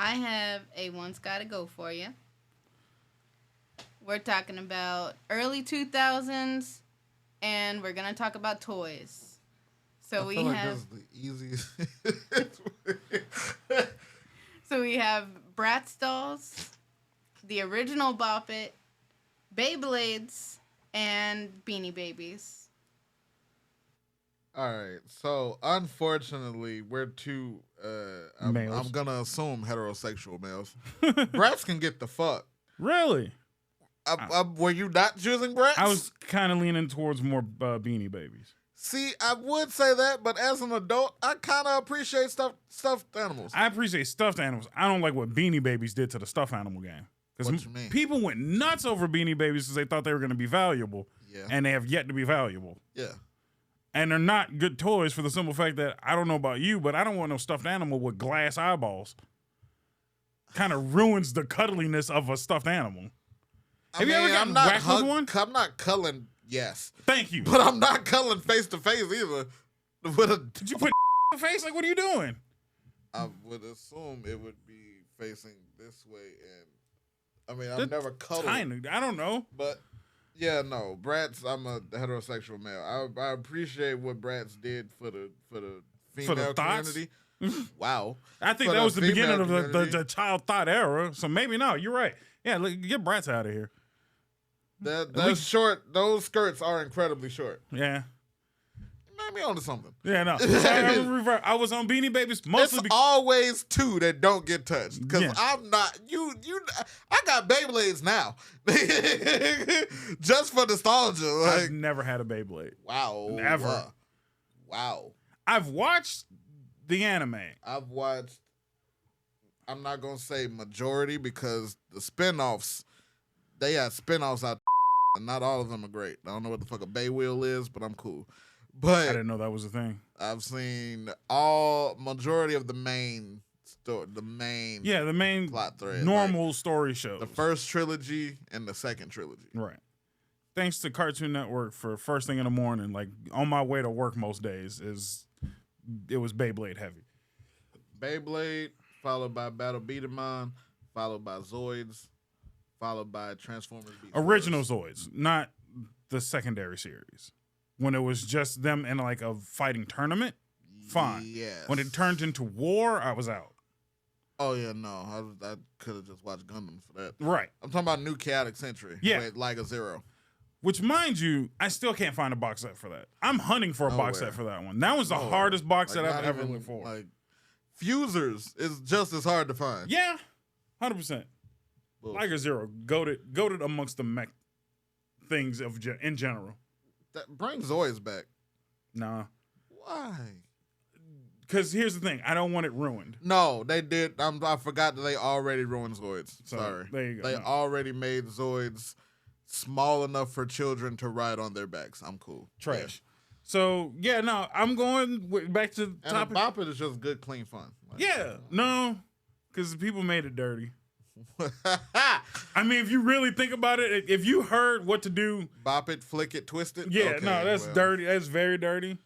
I have a Once Gotta Go for you. We're talking about early 2000s, and we're going to talk about toys. So I feel like this is the easiest. So we have Bratz dolls, the original Bop It, Beyblades, and Beanie Babies. All right. So, unfortunately, we're two. I'm going to assume heterosexual males. Brats can get the fuck. Really? Were you not choosing Brats? I was kind of leaning towards more Beanie Babies. See, I would say that, but as an adult, I kind of appreciate stuffed animals. I appreciate stuffed animals. I don't like what Beanie Babies did to the stuffed animal game. Because people went nuts over Beanie Babies because they thought they were going to be valuable. Yeah. And they have yet to be valuable. Yeah. And they're not good toys for the simple fact that, I don't know about you, but I don't want no stuffed animal with glass eyeballs. Kind of ruins the cuddliness of a stuffed animal. Have you ever gotten whacked with one? I'm not culling, yes. Thank you. But I'm not culling face to face either. Did you put in the face? Like, what are you doing? I would assume it would be facing this way. And I mean, I've never cuddled. I don't know. But yeah, no. Bratz, I'm a heterosexual male. I appreciate what Bratz did for the female community. Wow. I think that was the beginning of the child thought era. So maybe not. You're right. Yeah, get Bratz out of here. That's short. Those skirts are incredibly short. Yeah. Maybe onto something. Yeah, no. I was on Beanie Babies mostly. It's always two that don't get touched. Because I'm not. I got Beyblades now. Just for nostalgia. Like, I've never had a Beyblade. Wow. Never. Wow. I've watched the anime. I've watched. I'm not going to say majority because the spinoffs, they had spinoffs out and not all of them are great. I don't know what the fuck a Bay Wheel is, but I'm cool. But I didn't know that was a thing. I've seen majority of the main story, the main plot thread. Normal story shows. The first trilogy and the second trilogy. Right. Thanks to Cartoon Network for first thing in the morning, like on my way to work most days, it was Beyblade heavy. Beyblade, followed by Battle Beat-em-on, followed by Zoids, followed by Transformers Beast Original Zoids, not the secondary series. When it was just them in like a fighting tournament, fine. Yes. When it turned into war, I was out. Oh, yeah, no. I could have just watched Gundam for that. Right. I'm talking about New Chaotic Century. Yeah. With Liga Zero. Which, mind you, I still can't find a box set for that. I'm hunting for a box set for that one. That was the hardest box set I've ever looked for. Like, Fusers is just as hard to find. Yeah, 100%. Liga Zero, goated amongst the mech things in general. Bring Zoids back. Nah. Why? Because here's the thing. I don't want it ruined. No, they did. I forgot that they already ruined Zoids. Sorry. There you go. They already made Zoids small enough for children to ride on their backs. I'm cool. Trash. Yeah. So, yeah, no, I'm going back to the topic. And Bop It is just good, clean fun. Like, yeah. No, because people made it dirty. I mean, if you really think about it, if you heard what to do, bop it, flick it, twist it. Yeah, okay, no, that's dirty. That's very dirty.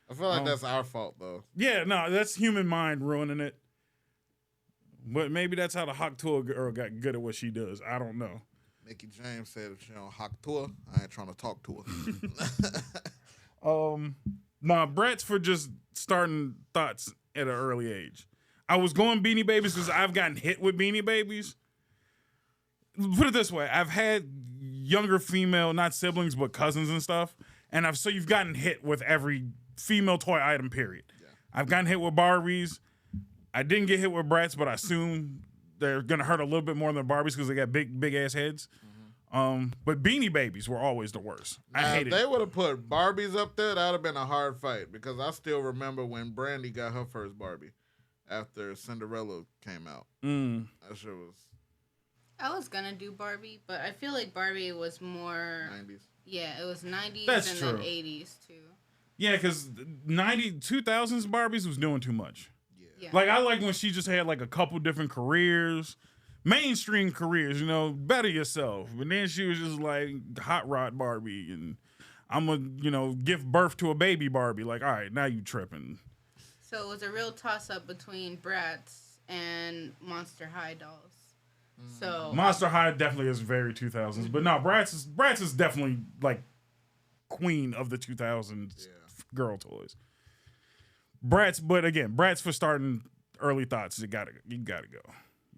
I feel like that's our fault, though. Yeah, no, that's human mind ruining it. But maybe that's how the Hawk Tour girl got good at what she does. I don't know. Mickey James said if she on Hawk Tour, I ain't trying to talk to her. Nah, Brett's for just starting thoughts at an early age. I was going Beanie Babies because I've gotten hit with Beanie Babies. Put it this way. I've had younger female, not siblings, but cousins and stuff. And so you've gotten hit with every female toy item, period. Yeah. I've gotten hit with Barbies. I didn't get hit with Bratz, but I assume they're going to hurt a little bit more than Barbies because they got big ass heads. Mm-hmm. But Beanie Babies were always the worst. I hated it. They would have put Barbies up there, that would have been a hard fight because I still remember when Brandy got her first Barbie. After Cinderella came out. That shit was... I was going to do Barbie, but I feel like Barbie was more... 90s. Yeah, it was 90s That's and true. then 80s, too. Yeah, because 2000s Barbies was doing too much. Yeah. Like, I liked when she just had, like, a couple different careers. Mainstream careers, better yourself. But then she was just, like, hot rod Barbie. And I'm going to, give birth to a baby Barbie. Like, all right, now you tripping. So it was a real toss-up between Bratz and Monster High dolls. So Monster High definitely is very 2000s, but no, Bratz is definitely like queen of the 2000s girl toys. Bratz, but again, Bratz for starting early thoughts. You gotta go. You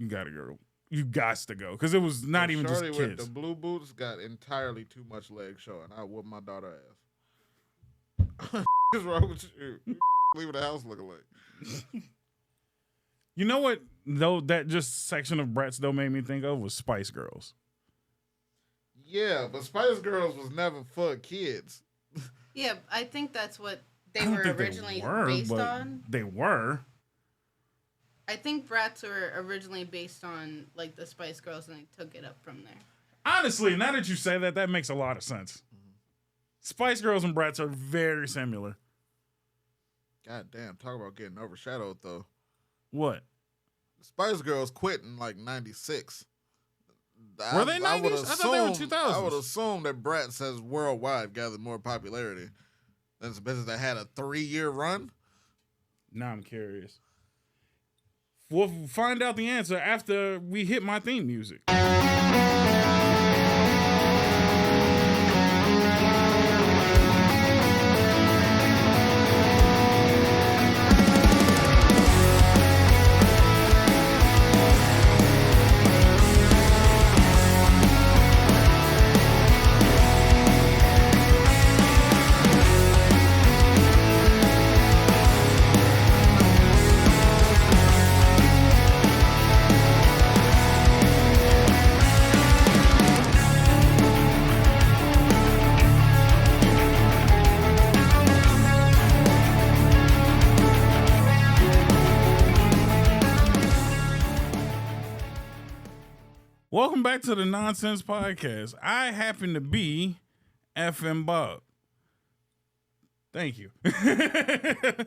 gotta go because it was not even just kids. With the blue boots got entirely too much leg showing. I whoop my daughter ass. What's wrong with you? Leaving the house looking like. You know what? Though that just section of Bratz though made me think of was Spice Girls. Yeah, but Spice Girls was never for kids. Yeah, I think that's what they were originally based on. They were. I think Bratz were originally based on like the Spice Girls, and they took it up from there. Honestly, now that you say that, that makes a lot of sense. Spice Girls and Bratz are very similar. God damn, talk about getting overshadowed though. What? Spice Girls quit in like 96. Were they 90s? I thought they were 2000s. I would assume that Bratz has worldwide gathered more popularity than some business that had a 3-year run. Now I'm curious. We'll find out the answer after we hit my theme music. Welcome back to the Nonsense Podcast. I happen to be FNBob. Thank you. I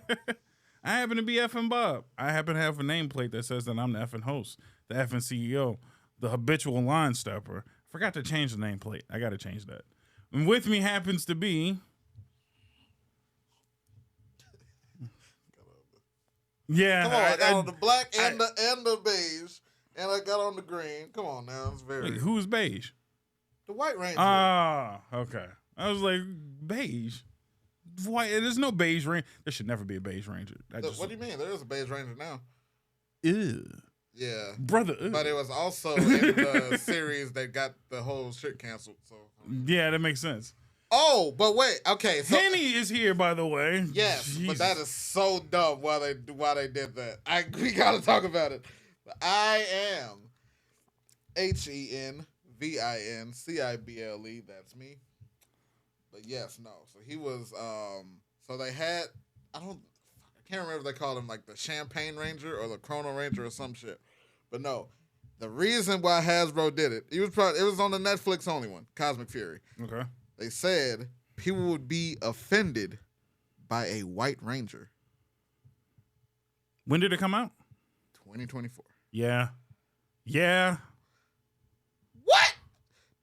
happen to be FNBob. I happen to have a nameplate that says that I'm the FN host, the FN CEO, the habitual line stepper. Forgot to change the nameplate. I got to change that. And with me happens to be... Yeah. Come on, I got on the black and the beige. And I got on the green. Come on now. It's very... Wait, who's beige? The White Ranger. Ah, okay. I was like, beige? Why? There's no beige ranger. There should never be a beige ranger. What do you mean? There is a beige ranger now. Ew. Yeah. Brother. Ew. But it was also in the series that got the whole shit canceled. So yeah, that makes sense. Oh, but wait. Okay. So, Henny is here, by the way. Yes, Jesus. but that is so dumb why they did that. We got to talk about it. I am HENVINCIBLE. That's me. But yes, no. So he was. So they had. I can't remember if they called him like the Champagne Ranger or the Chrono Ranger or some shit. But no, the reason why Hasbro did it. It was on the Netflix only one, Cosmic Fury. Okay. They said people would be offended by a White Ranger. When did it come out? 2024. Yeah. Yeah. What?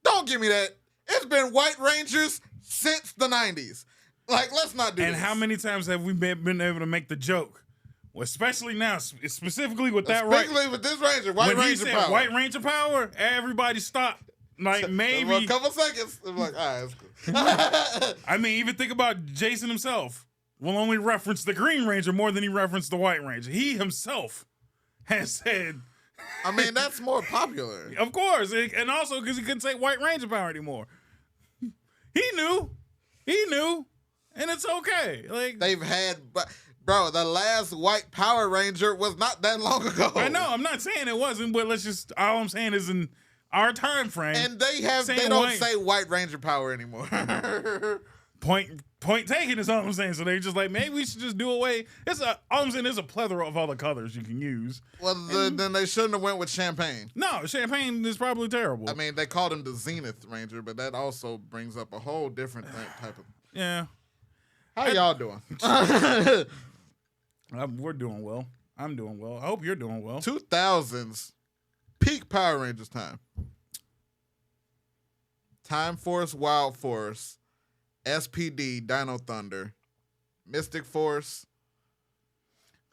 Don't give me that. It's been White Rangers since the 90s. Like, let's not do this. And how many times have we been able to make the joke? Well, especially now, specifically with that right. Especially with this Ranger, White when Ranger he said power. White Ranger power, everybody stopped. Like, maybe. For a couple seconds. I'm like, all right, that's cool. I mean, even think about Jason himself. Will only reference the Green Ranger more than he referenced the White Ranger. He himself has said... I mean, that's more popular. Of course. And also because he couldn't say White Ranger power anymore. He knew. And it's okay. Like they've had... Bro, the last White Power Ranger was not that long ago. I know. I'm not saying it wasn't, but all I'm saying is in our time frame. And they don't say White Ranger power anymore. Point taken is all I'm saying. So they're just like, maybe we should just do away. All I'm saying is a plethora of other colors you can use. Well, then they shouldn't have went with Champagne. No, Champagne is probably terrible. I mean, they called him the Zenith Ranger, but that also brings up a whole different type of... Yeah. How y'all doing? We're doing well. I'm doing well. I hope you're doing well. 2000s, peak Power Rangers time. Time Force, Wild Force, SPD, Dino Thunder, Mystic Force.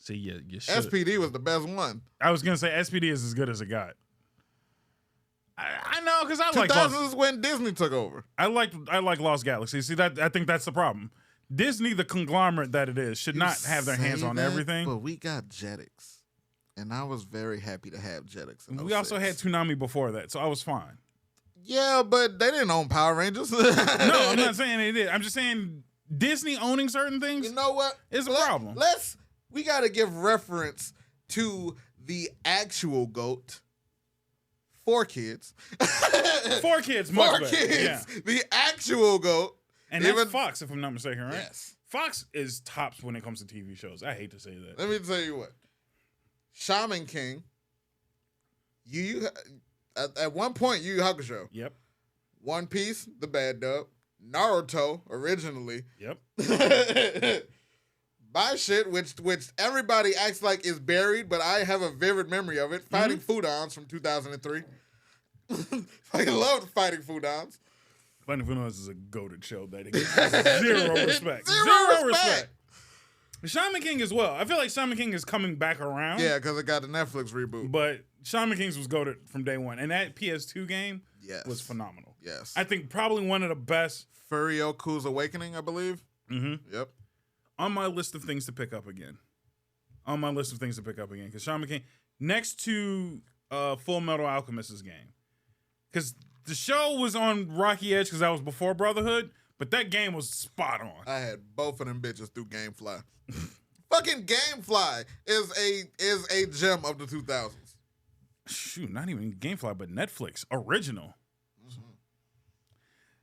See, you should. SPD was the best one. I was gonna say SPD is as good as it got. I know, because I like 2000s is when Disney took over. I like Lost Galaxy. See, that I think that's the problem. Disney, the conglomerate that it is, should not have their hands on everything. But we got Jetix, and I was very happy to have Jetix. We also had Toonami before that, so I was fine. Yeah, but they didn't own Power Rangers. No, I'm not saying they did. I'm just saying Disney owning certain things. You know what? Is a problem. We got to give reference to the actual GOAT. 4 Kids. 4 Kids, much 4 better. Kids. Yeah. The actual GOAT. And that's Fox, if I'm not mistaken, right? Yes. Fox is tops when it comes to TV shows. I hate to say that. Let me tell you what. Shaman King. At one point, Yu Yu Hakusho. Yep. One Piece, the bad dub. Naruto, originally. Yep. My shit, which everybody acts like is buried, but I have a vivid memory of it. Fighting Foodons from 2003. I loved Fighting Foodons. Fighting Foodons is a goated show that gets zero respect. Zero respect. Shaman King as well. I feel like Shaman King is coming back around. Yeah, because it got the Netflix reboot. But Shaman King's was goated from day one. And that PS2 game was phenomenal. Yes. I think probably one of the best. Furioku's Awakening, I believe. Mm-hmm. Yep. On my list of things to pick up again. Because Shaman King, next to Full Metal Alchemist's game. Because the show was on Rocky Edge because that was before Brotherhood, but that game was spot on. I had both of them bitches through GameFly. Fucking GameFly is a gem of the 2000s. Shoot, not even GameFly, but Netflix original.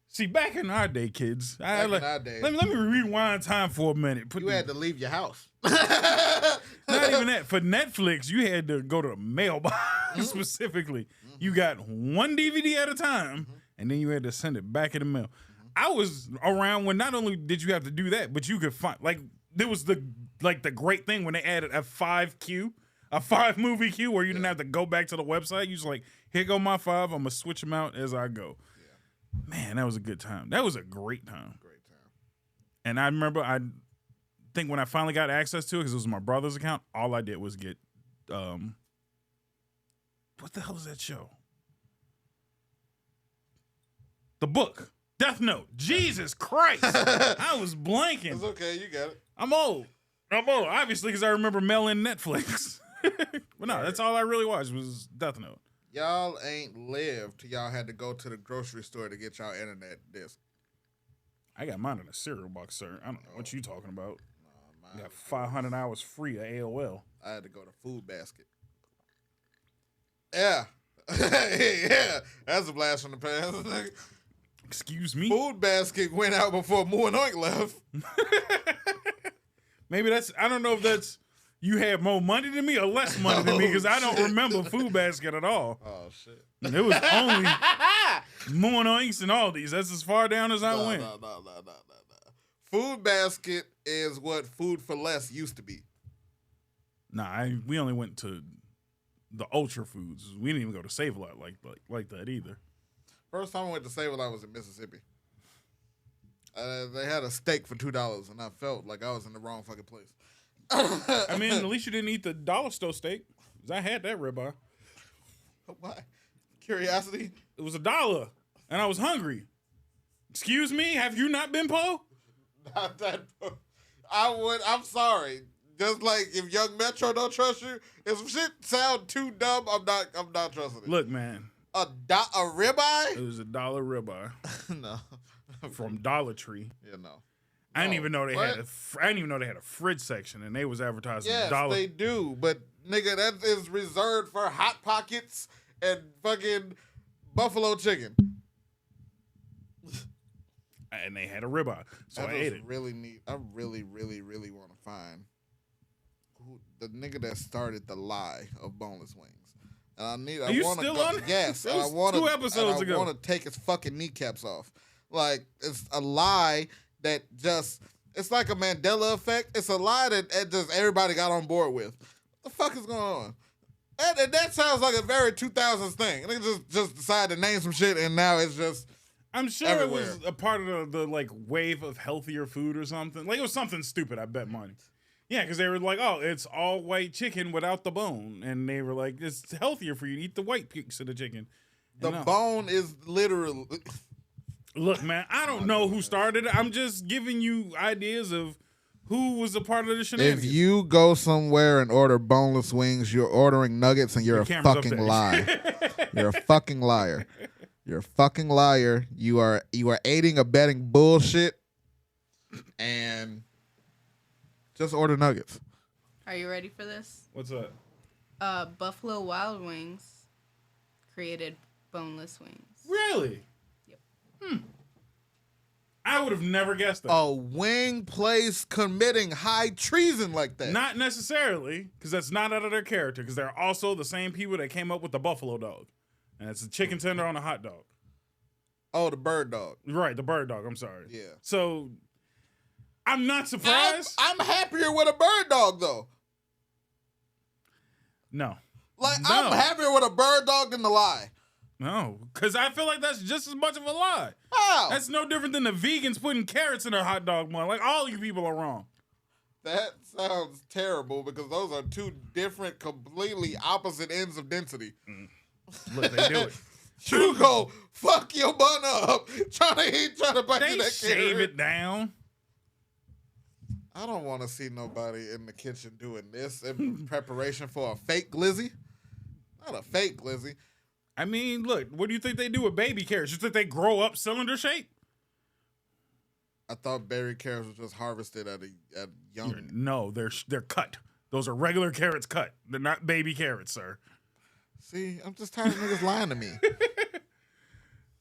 See, back in our day, kids. Let me rewind time for a minute. You had to leave your house. Not even that. For Netflix, you had to go to the mailbox specifically. You got one DVD at a time, and then you had to send it back in the mail. I was around when not only did you have to do that, but you could find, there was the great thing when they added a 5-movie queue where you didn't have to go back to the website. You just here go my 5. I'm going to switch them out as I go. Man, that was a good time. That was a great time. And I remember, I think when I finally got access to it, because it was my brother's account, all I did was get, what the hell is that show? The book. Death Note. Jesus Christ. I was blanking. It's okay, you got it. I'm old, obviously, because I remember mailing Netflix. But no, that's all I really watched was Death Note. Y'all ain't lived till y'all had to go to the grocery store to get y'all internet disc. I got mine in a cereal box, sir. I don't know what you talking about. I got 500 hours free of AOL. I had to go to Food Basket. Yeah. Yeah. That's a blast from the past. Excuse me? Food Basket went out before Moo and Oink left. Maybe I don't know if that's, you had more money than me or less money than me, because I don't remember Food Basket at all. Oh, shit. It was only Moo and Oinks and Aldi's. That's as far down as I went. No. Food Basket is what Food for Less used to be. Nah, we only went to the Ultra Foods. We didn't even go to Save-A-Lot like that either. First time I went to Save-A-Lot was in Mississippi. They had a steak for $2, and I felt like I was in the wrong fucking place. I mean, at least you didn't eat the dollar store steak, because I had that ribeye. Why? Curiosity? It was $1, and I was hungry. Excuse me? Have you not been po? Not that. I'm sorry. Just like if Young Metro don't trust you, if some shit sound too dumb, I'm not trusting it. Look, man. A ribeye? It was $1 ribeye. No. From Dollar Tree. Yeah, no. I didn't even know they had I didn't even know they had a fridge section, and they was advertising $1. Yes, they do, but nigga, that is reserved for Hot Pockets and fucking buffalo chicken. And they had a ribeye, so I ate it. Really neat. I really want to find the nigga that started the lie of boneless wings. And Are you still on it? Yes. That was 2 episodes ago. I want to take his fucking kneecaps off. Like, it's a lie that just, it's like a Mandela effect. It's a lie that just everybody got on board with. What the fuck is going on? That sounds like a very 2000s thing. They just decided to name some shit, and now it's just I'm sure everywhere. It was a part of the wave of healthier food or something. Like, it was something stupid, I bet money. Yeah, because they were like, oh, it's all white chicken without the bone. And they were like, it's healthier for you to eat the white piece of the chicken. The bone is literally... Look, man, I don't know who started it. I'm just giving you ideas of who was a part of the shenanigans. If you go somewhere and order boneless wings, you're ordering nuggets and you're a fucking liar. You're a fucking liar. You're a fucking liar. You are aiding, abetting bullshit. And just order nuggets. Are you ready for this? What's that? Buffalo Wild Wings created boneless wings. Really? Yep. I would have never guessed that. A wing place committing high treason like that. Not necessarily, because that's not out of their character, because they're also the same people that came up with the buffalo dog. And it's a chicken tender on a hot dog. Oh, the bird dog. Right, the bird dog, I'm sorry. Yeah. So, I'm not surprised. I'm happier with a bird dog, though. No. Like, No. I'm happier with a bird dog than the lie. No, because I feel like that's just as much of a lie. How? That's no different than the vegans putting carrots in their hot dog bun. Like, all you people are wrong. That sounds terrible because those are two different, completely opposite ends of density. Look, they do it. You go fuck your bun up trying to bite They you that shave carrot. it down. I don't want to see nobody in the kitchen doing this in preparation for a fake glizzy. Not a fake glizzy. I mean, look, what do you think they do with baby carrots? You think they grow up cylinder shape? I thought berry carrots was just harvested at young. No, they're cut. Those are regular carrots cut. They're not baby carrots, sir. See, I'm just tired of niggas lying to me.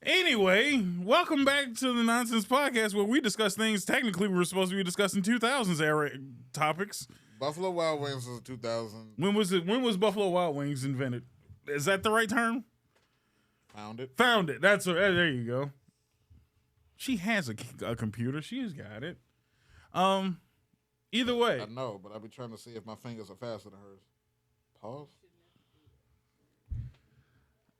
Anyway, welcome back to the Nonsense Podcast, where we discuss things technically we were supposed to be discussing 2000s era topics. Buffalo Wild Wings was 2000. When was Buffalo Wild Wings invented? Is that the right term? Found it. That's there you go. She has a computer. She's got it. Either way. I know, but I'll be trying to see if my fingers are faster than hers. Pause.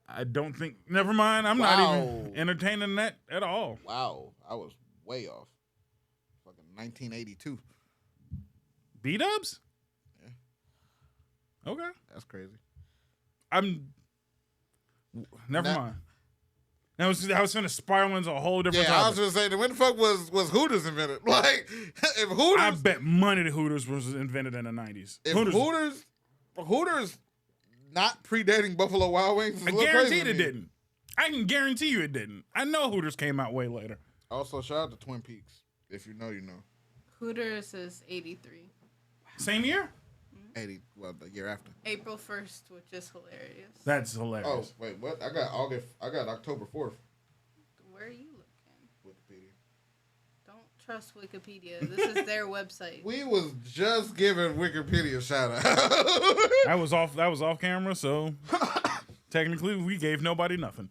I don't think. Never mind. I'm not even entertaining that at all. Wow, I was way off. Fucking 1982. B-dubs? Yeah. Okay. That's crazy. Never mind. I was going to spiral into a whole different topic. I was just saying, when the fuck was Hooters invented? Like, if Hooters... I bet money that Hooters was invented in the 90s. If Hooters not predating Buffalo Wild Wings is I a little guarantee crazy it didn't. I can guarantee you it didn't. I know Hooters came out way later. Also, shout out to Twin Peaks. If you know, you know. Hooters is 83. Same year? 80, well, the year after. April 1st, which is hilarious. That's hilarious. Oh, wait, what? I got October 4th. Where are you looking? Wikipedia. Don't trust Wikipedia. This is their website. We was just giving Wikipedia a shout out. That was off camera, so technically we gave nobody nothing.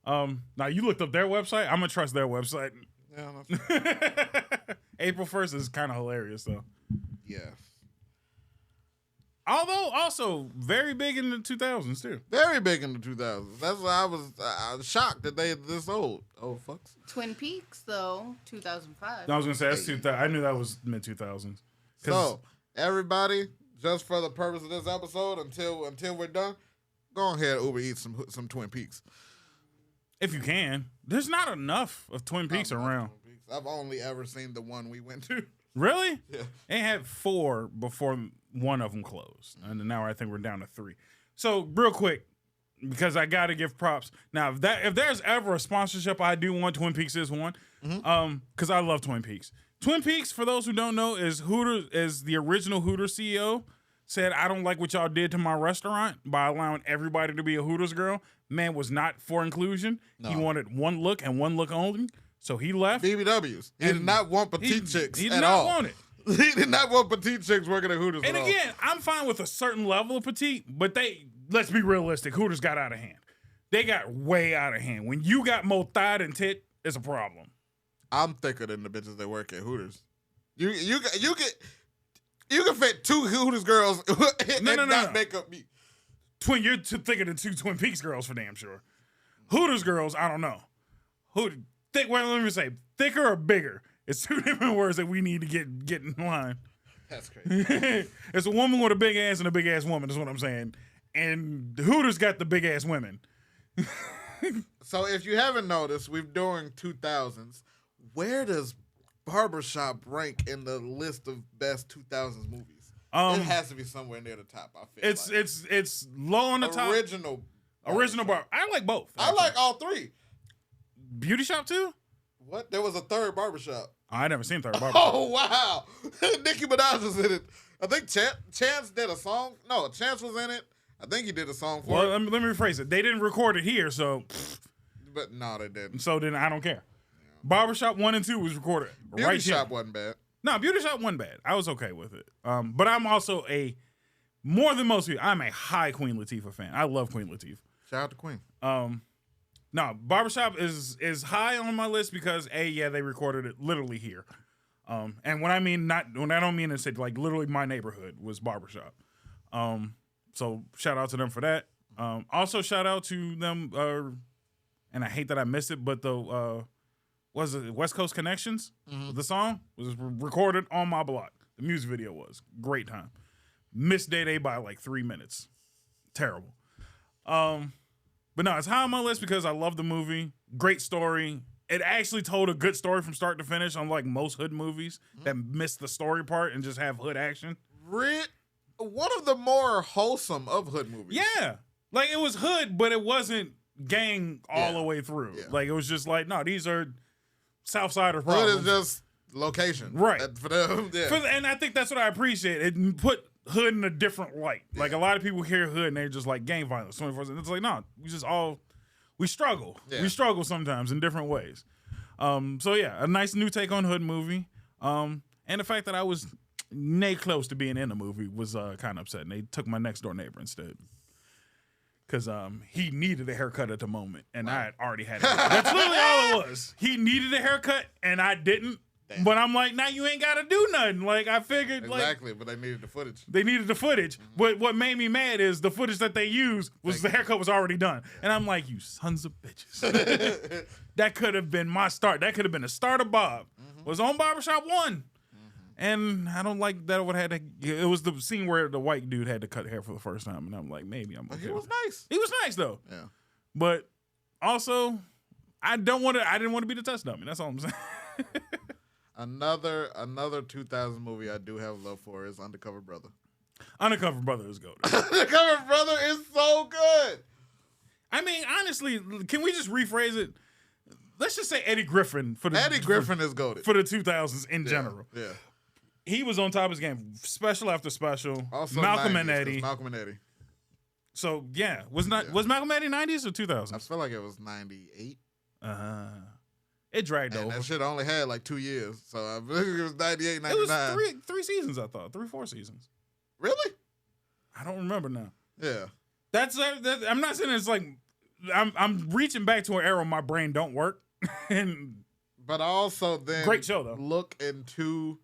Now you looked up their website. I'm gonna trust their website. Yeah, April 1st is kind of hilarious though. yes. Although also very big in the 2000s too. Very big in the 2000s. That's why I was shocked that they this old. Oh, fucks. Twin Peaks, though, 2005. I was gonna say that's 2000. I knew that was mid 2000s. So everybody, just for the purpose of this episode, until we're done, go ahead and Uber Eats some Twin Peaks. If you can, there's not enough of Twin Peaks around. Twin Peaks. I've only ever seen the one we went to. Really? Yeah. They had 4 before one of them closed, and now I think we're down to 3. So real quick, because I got to give props. Now, if there's ever a sponsorship I do want, Twin Peaks is one. Because I love Twin Peaks. Twin Peaks, for those who don't know, is the original Hooters CEO said, I don't like what y'all did to my restaurant by allowing everybody to be a Hooters girl. Man was not for inclusion. No. He wanted one look and one look only. So he left. BBWs. He did not want petite chicks he at did not all. want it. He did not want petite chicks working at Hooters And at again, I'm fine with a certain level of petite, but let's be realistic. Hooters got out of hand. They got way out of hand. When you got more thigh than tit, it's a problem. I'm thicker than the bitches that work at Hooters. You can fit 2 Hooters girls and not make up me. You're thicker than 2 Twin Peaks girls for damn sure. Hooters girls, I don't know. Let me say, thicker or bigger? It's 2 different words that we need to get in line. That's crazy. It's a woman with a big ass and a big ass woman, is what I'm saying. And the Hooters got the big ass women. So if you haven't noticed, we're doing 2000s. Where does Barbershop rank in the list of best 2000s movies? It has to be somewhere near the top. I feel it's low on the top. Original Bar. I like both. I like all three. Beauty Shop too? What? There was a third Barbershop. I never seen third Barbershop. Oh wow! Nicki Minaj was in it. I think Chance did a song. No, Chance was in it. I think he did a song for it. Let me rephrase it. They didn't record it here, so. But no, they didn't. So then I don't care. Yeah. Barbershop 1 and 2 was recorded. Beauty Shop wasn't bad. No, Beauty Shop wasn't bad. I was okay with it. But I'm also more than most people, I'm a high Queen Latifah fan. I love Queen Latifah. Shout out to Queen. No, Barbershop is high on my list because they recorded it literally here. And when I don't mean to say like literally my neighborhood was Barbershop. So shout out to them for that. Also shout out to them, and I hate that I missed it, but the was it West Coast Connections? Mm-hmm. The song was recorded on my block. The music video was great time. Missed Day by like 3 minutes. Terrible. But no, it's high on my list because I love the movie. Great story. It actually told a good story from start to finish, unlike most hood movies that miss the story part and just have hood action. One of the more wholesome of hood movies. Yeah. Like, it was hood, but it wasn't gang all the way through. Yeah. Like, it was just like, no, these are Southsider problems. Hood is just location. Right. For them, yeah. And I think that's what I appreciate. It put hood in a different light. Yeah. Like, a lot of people hear hood and they're just like gang violence 24/7. It's like, no, we struggle. Yeah. We struggle sometimes in different ways. So yeah, a nice new take on hood movie. And the fact that I was close to being in the movie was kind of upsetting. They took my next door neighbor instead. Because he needed a haircut at the moment, and I had already had it. That's literally all it was. He needed a haircut, and I didn't. Damn. But I'm like, now you ain't got to do nothing. Like, I figured, exactly, but they needed the footage. They needed the footage. Mm-hmm. But what made me mad is the footage that they used was the haircut was already done. And I'm like, you sons of bitches. That could have been my start. That could have been the start of Bob. Mm-hmm. Was on Barbershop 1. And I don't like that it was the scene where the white dude had to cut hair for the first time, and I'm like, maybe I'm okay. He was nice. He was nice though. Yeah. But also, I didn't want to be the test dummy. That's all I'm saying. Another 2000 movie I do have love for is Undercover Brother. Undercover Brother is good. Undercover Brother is so good. I mean, honestly, can we just rephrase it? Let's just say Eddie Griffin is goated for the 2000s in general. Yeah. He was on top of his game, special after special. Also Malcolm 90s, and Eddie. Malcolm and Eddie. So yeah, was Malcolm and Eddie 90s or 2000s? I feel like it was 98. It dragged over. That shit only had like 2 years, so I believe it was 98, 99. It was three seasons. I thought 3-4 seasons. Really? I don't remember now. Yeah. That's I'm not saying it's like I'm reaching back to an era where my brain don't work. But also then great show though. Look into.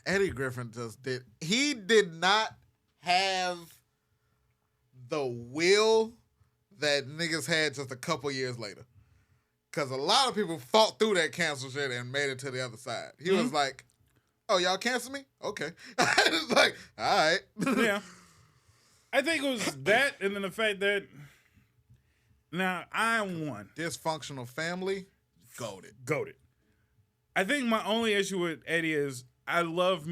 Eddie Griffin he did not have the will that niggas had just a couple years later. Because a lot of people fought through that cancel shit and made it to the other side. He was like, oh, y'all cancel me? Okay. It's like, all right. Yeah. I think it was that and then the fact that now I won. Dysfunctional family, goated. I think my only issue with Eddie is I love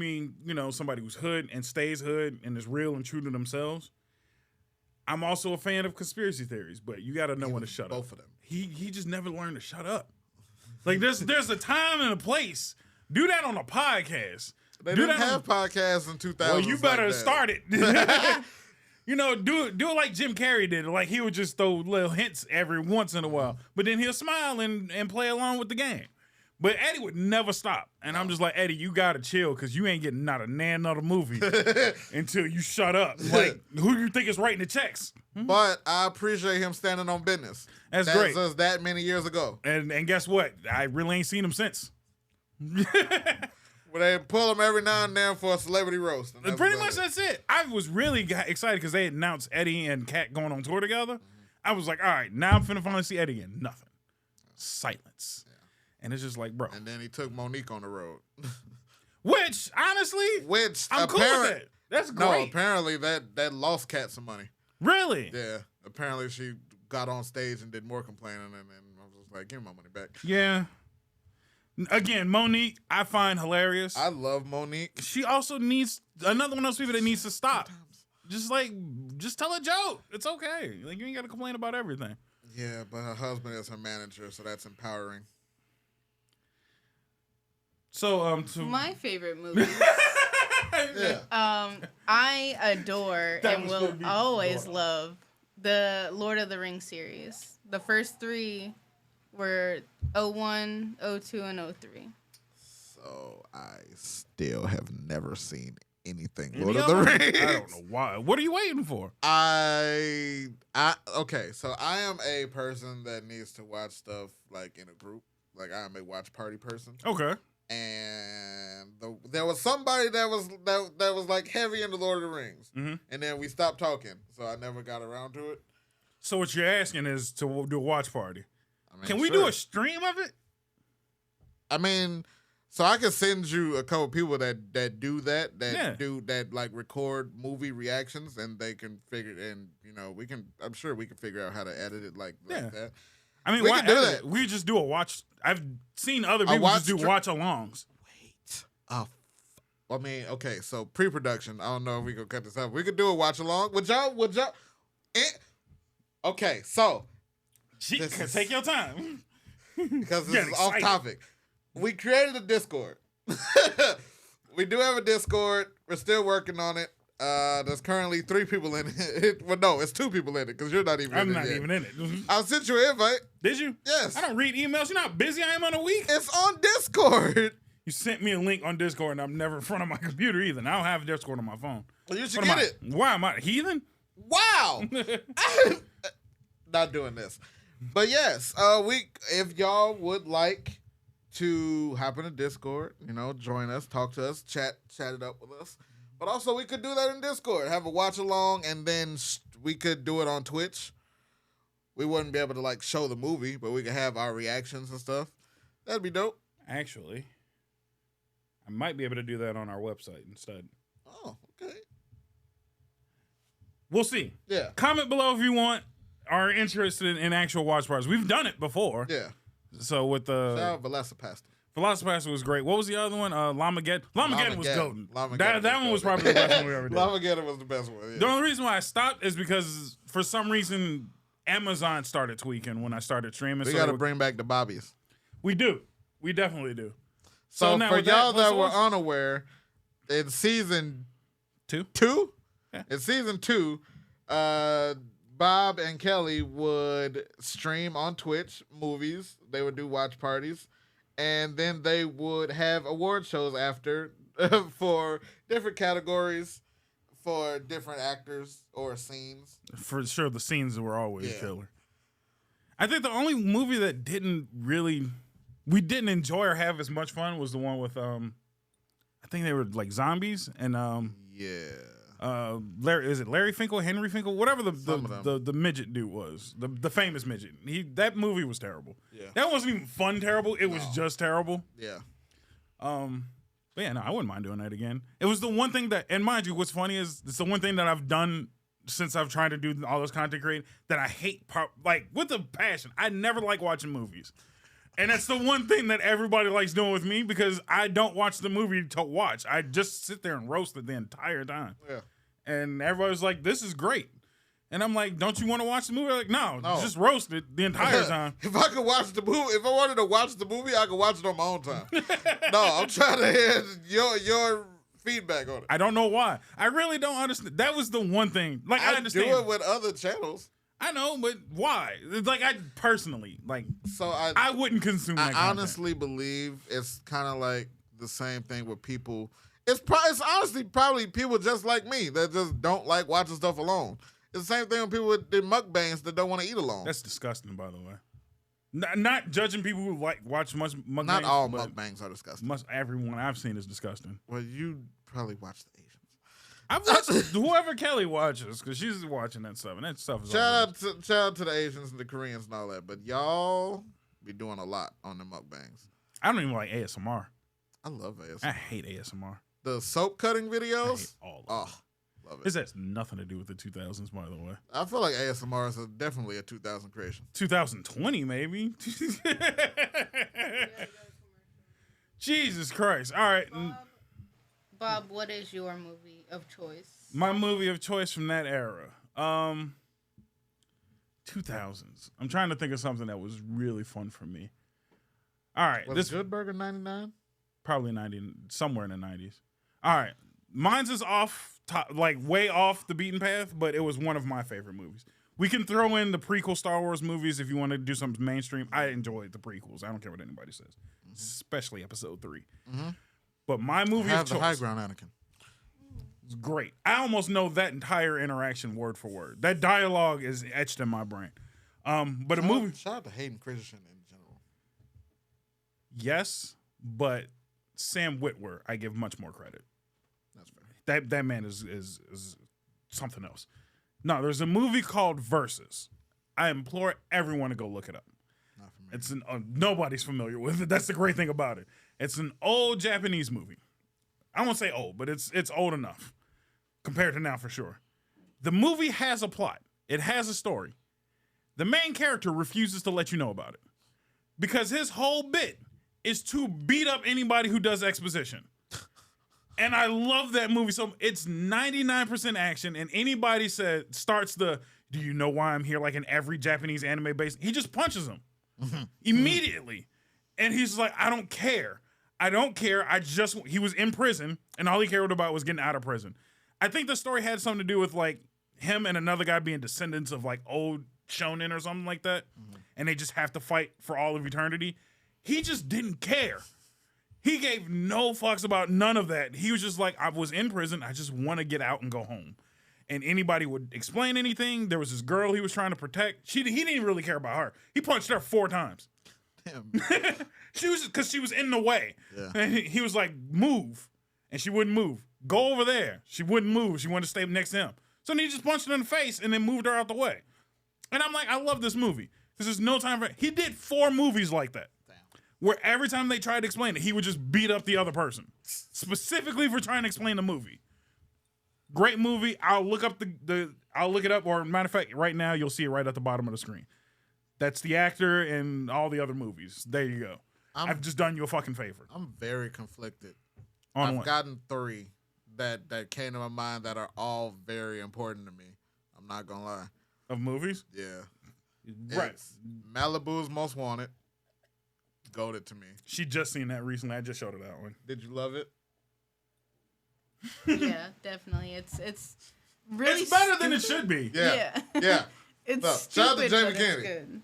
somebody who's hood and stays hood and is real and true to themselves. I'm also a fan of conspiracy theories, but you got to know when to shut up. Both of them. He just never learned to shut up. Like there's a time and a place. Do that on a podcast. They didn't have podcasts in 2000. Well, you better start it. Do it like Jim Carrey did. Like he would just throw little hints every once in a while, but then he'll smile and play along with the game. But Eddie would never stop. And I'm just like, Eddie, you got to chill because you ain't getting not another movie until you shut up. Like, who do you think is writing the checks? But I appreciate him standing on business. That's great. Was that many years ago. And guess what? I really ain't seen him since. Well, they pull him every now and then for a celebrity roast. Pretty much that's it. I was really excited because they announced Eddie and Kat going on tour together. I was like, all right, now I'm finna finally see Eddie in nothing. Silence. And it's just like, bro. And then he took Monique on the road. Which, honestly, I'm cool with it. That's great. No, apparently that lost Kat some money. Really? Yeah. Apparently she got on stage and did more complaining, and I was just like, give me my money back. Yeah. Again, Monique, I find hilarious. I love Monique. She also needs another one of those people that needs to stop. Just tell a joke. It's okay. Like, you ain't got to complain about everything. Yeah, but her husband is her manager, so that's empowering. So, my favorite movie. Yeah. I adore That and was will gonna be always Lord. love the Lord of the Rings series. The first 3 were 01, 02, and 03. So I still have never seen anything Any Lord of of the them? Rings. I don't know why. What are you waiting for? Okay, so I am a person that needs to watch stuff like in a group. Like I am a watch party person. Okay. And there was somebody that was like heavy into Lord of the Rings, and then we stopped talking, so I never got around to it. So what you're asking is to do a watch party. I mean, Can we do a stream of it? I mean, so I can send you a couple people that do that like record movie reactions, and they can figure, and we can. I'm sure we can figure out how to edit it like that. I mean, We why can do edit that. it? We just do a watch. I've seen other people just do watch-alongs. Wait. I mean, okay, so pre-production. I don't know if we can cut this out. We could do a watch-along. Would y'all? Okay, so. Take your time. Because this is off topic. We created a Discord. We do have a Discord. We're still working on it. There's currently 3 people in it. Well, no, it's 2 people in it because you're not even in it. I'm not even in it. I sent you an invite. Did you? Yes. I don't read emails. You know how busy I am on a week? It's on Discord. You sent me a link on Discord, and I'm never in front of my computer either. And I don't have Discord on my phone. Well, you should get it. Why am I a heathen? Wow. Not doing this. But yes, if y'all would like to hop in a Discord, join us, talk to us, chat it up with us. But also, we could do that in Discord, have a watch along, and then we could do it on Twitch. We wouldn't be able to show the movie, but we could have our reactions and stuff. That'd be dope. Actually, I might be able to do that on our website instead. Oh, okay. We'll see. Yeah. Comment below if you are interested in actual watch parties. We've done it before. Yeah. So with the Shout out Velocipasta. Velocipasta was great. What was the other one? Lamageddon. Lamageddon was golden. Lamageddon That one was probably the best one we ever did. Lamageddon was the best one. Yeah. The only reason why I stopped is because for some reason Amazon started tweaking when I started streaming. We got to bring back the Bobbies. We do. We definitely do. So now for with y'all that were what's- unaware, in season 2? Yeah. In season 2, Bob and Kelly would stream on Twitch movies. They would do watch parties. And then they would have award shows after for different categories, for different actors or scenes. For sure, the scenes were always killer. I think the only movie that we didn't enjoy or have as much fun was the one with I think they were like zombies and Larry Finkel, Henry Finkel, whatever the midget dude was, the famous midget. That movie was terrible. Yeah, that wasn't even fun. Terrible. It was just terrible. Yeah. But yeah, no, I wouldn't mind doing that again. It was the one thing that, and mind you, what's funny is it's the one thing that I've done since I've tried to do all this content creating that I hate, with a passion. I never like watching movies. And that's the one thing that everybody likes doing with me because I don't watch the movie to watch. I just sit there and roast it the entire time. Yeah. And everybody's like, this is great. And I'm like, don't you want to watch the movie? They're like, no, just roast it the entire time. If I could watch the movie, if I wanted to watch the movie, I could watch it on my own time. No, I'm trying to hear your feedback on it. I don't know why. I really don't understand. That was the one thing. Like, I understand. do it with other channels. I know, but why? It's like, I personally, I wouldn't consume that content. I honestly believe it's kind of like the same thing with people. It's honestly probably people just like me that just don't like watching stuff alone. It's the same thing with people with the mukbangs that don't want to eat alone. That's disgusting, by the way. Not judging people who watch much mukbangs. Not all mukbangs are disgusting. Everyone I've seen is disgusting. Well, you probably watch the Asians. I've watched whoever Kelly watches because she's watching that stuff, and that stuff is shout out to the Asians and the Koreans and all that. But y'all be doing a lot on the mukbangs. I don't even like ASMR. I love ASMR. I hate ASMR. The soap cutting videos. I hate all of them. Love it. This has nothing to do with the 2000s, by the way. I feel like ASMR is definitely a 2000 creation. 2020, maybe. Jesus Christ. All right. Bob, what is your movie of choice? My movie of choice from that era. 2000s. I'm trying to think of something that was really fun for me. All right. Was Good Burger 99? Probably 90, somewhere in the 90s. All right. Mine's is off, like way off the beaten path, but it was one of my favorite movies. We can throw in the prequel Star Wars movies if you want to do something mainstream. I enjoyed the prequels. I don't care what anybody says, especially Episode 3. But my movie of choice, the high ground, Anakin. It's great. I almost know that entire interaction word for word. That dialogue is etched in my brain. But a movie. Shout out to Hayden Christensen in general. Yes, but Sam Witwer, I give much more credit. That's fair. That man is something else. No, there's a movie called Versus. I implore everyone to go look it up. Not familiar. It's nobody's familiar with it. That's the great thing about it. It's an old Japanese movie. I won't say old, but it's old enough compared to now for sure. The movie has a plot. It has a story. The main character refuses to let you know about it because his whole bit is to beat up anybody who does exposition. And I love that movie. So it's 99% action, and anybody starts do you know why I'm here? Like in every Japanese anime base, he just punches him immediately. And he's like, I don't care. He was in prison, and all he cared about was getting out of prison. I think the story had something to do with like him and another guy being descendants of like old shonen or something like that. And they just have to fight for all of eternity. He just didn't care. He gave no fucks about none of that. He was just like, I was in prison. I just want to get out and go home. And anybody would explain anything. There was this girl he was trying to protect. He didn't even really care about her. He punched her 4 times. Damn. Because she was in the way. Yeah. And he was like, move. And she wouldn't move. Go over there. She wouldn't move. She wanted to stay next to him. So then he just punched her in the face and then moved her out the way. And I'm like, I love this movie. Because there's no time for... He did 4 movies like that. Where every time they tried to explain it, he would just beat up the other person. Specifically for trying to explain the movie. Great movie. I'll look up I'll look it up, or matter of fact, right now you'll see it right at the bottom of the screen. That's the actor in all the other movies. There you go. I've just done you a fucking favor. I'm very conflicted. I've gotten 3 that came to my mind that are all very important to me. I'm not gonna lie. Of movies? Yeah. Right. It's Malibu's Most Wanted. Goated to me. She just seen that recently. I just showed her that one. Did you love it? Yeah, definitely. It's really better than it should be. Yeah. It's No, stupid, shout out to Jamie but Kennedy. it's good.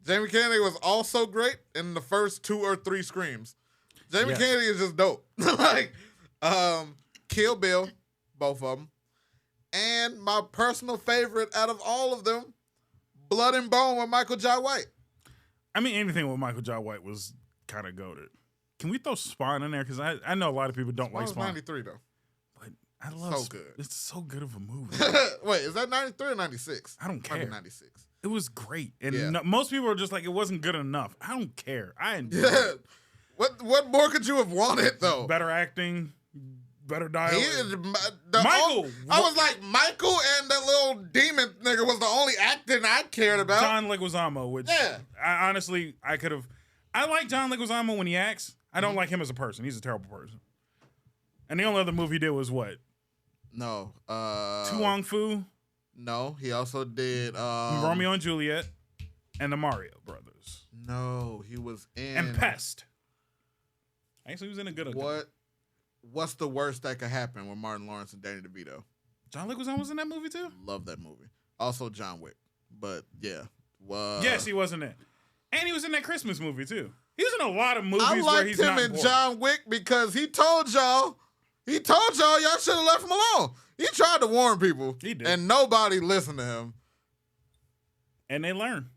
Jamie Kennedy was also great in the first 2 or 3 Screams. Jamie Kennedy is just dope. Like, Kill Bill, both of them. And my personal favorite out of all of them, Blood and Bone with Michael Jai White. I mean, anything with Michael Jai White was kind of goated. Can we throw Spawn in there? Because I know a lot of people don't like Spawn. 93 though. But I love So good. It's so good of a movie. Wait, is that 93 or 96? I don't care. Maybe 96. It was great. And Yeah. most people are just like, it wasn't good enough. I don't care. I enjoyed Yeah. it. What more could you have wanted though? Better acting, better dialogue. Michael. I was like, Michael and that little demon nigga was the only acting I cared about. John Leguizamo, which I honestly, I like John Leguizamo when he acts. I don't like him as a person. He's a terrible person. And the only other movie he did was what? No. Tu Wong Fu. No, he also did Romeo and Juliet and the Mario Brothers. No, he was in And Pest. Actually, he was in a good one. What's the worst that could happen with Martin Lawrence and Danny DeVito? John Leguizamo was in that movie too? Love that movie. Also John Wick. But yeah. Yes, he was in it. And he was in that Christmas movie too. He was in a lot of movies I where liked he's him not in important. John Wick because he told y'all y'all should have left him alone. He tried to warn people. He did. And nobody listened to him. And they learn.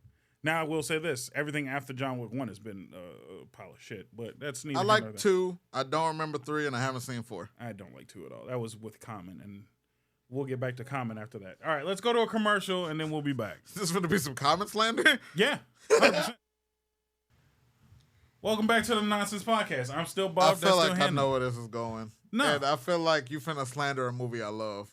Now, I will say this. Everything after John Wick 1 has been a pile of shit. But that's neither I here nor like there. 2. I don't remember 3, and I haven't seen 4. I don't like 2 at all. That was with Common. And we'll get back to Common after that. All right, let's go to a commercial, and then we'll be back. Is this going to be some comment slander? Yeah, 100%. Welcome back to the Nonsense Podcast. I'm still I Bob. feel That's like still I know where this is going. No. And I feel like you finna slander a movie I love.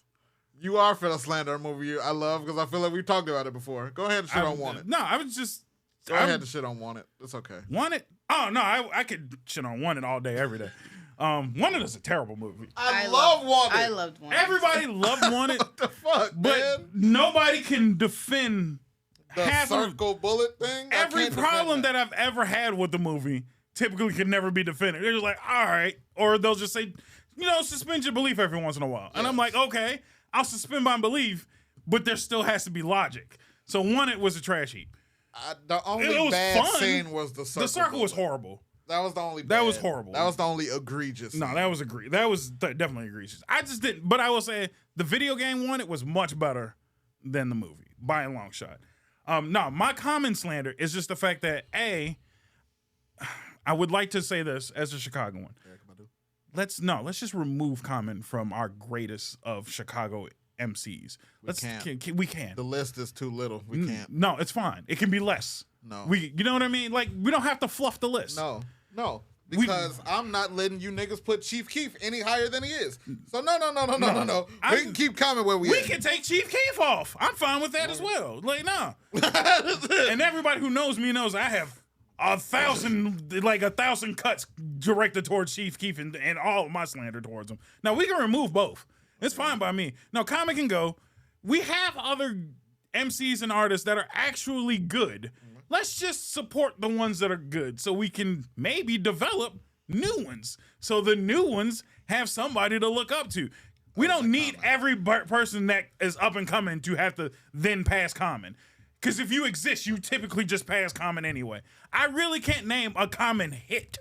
You are finna slander a movie I love because I feel like we talked about it before. Go ahead and shit on Want It. No, I was just... Go ahead and shit on Want It. It's okay. Want It? Oh, no, I could shit on Want It all day, every day. Want It is a terrible movie. I love Want It. I loved Want It. Everybody loved Want It. What the fuck, but man? nobody can defend The half of circle bullet thing? I every can't defend problem that I've ever had with the movie. Typically can never be defended. They're just like, all right. Or they'll just say, suspend your belief every once in a while. And I'm like, okay, I'll suspend my belief, but there still has to be logic. So Want It was a trash heap. The only It was bad fun. scene was the circle. The circle was bullet. horrible. That was the only That bad. was horrible. That was the only egregious. No, scene. that was That was definitely egregious. I just didn't. But I will say the video game Want It was much better than the movie by a long shot. No, my common slander is just the fact that I would like to say this as a Chicagoan. Let's just remove Common from our greatest of Chicago MCs. We can't. The list is too little. We can't. No, it's fine. It can be less. No. You know what I mean? Like, we don't have to fluff the list. No. Because I'm not letting you niggas put Chief Keef any higher than he is. So no. We can keep Common where we can take Chief Keef off. I'm fine with that as well. Like, no. And everybody who knows me knows I have 1,000 cuts directed towards Chief Keef and all of my slander towards him. Now, we can remove both. It's fine by me. No, Common can go. We have other MCs and artists that are actually good. Let's just support the ones that are good so we can maybe develop new ones. So the new ones have somebody to look up to. We don't need every person that is up and coming to have to then pass Common. Because if you exist, you typically just pass Common anyway. I really can't name a Common hit.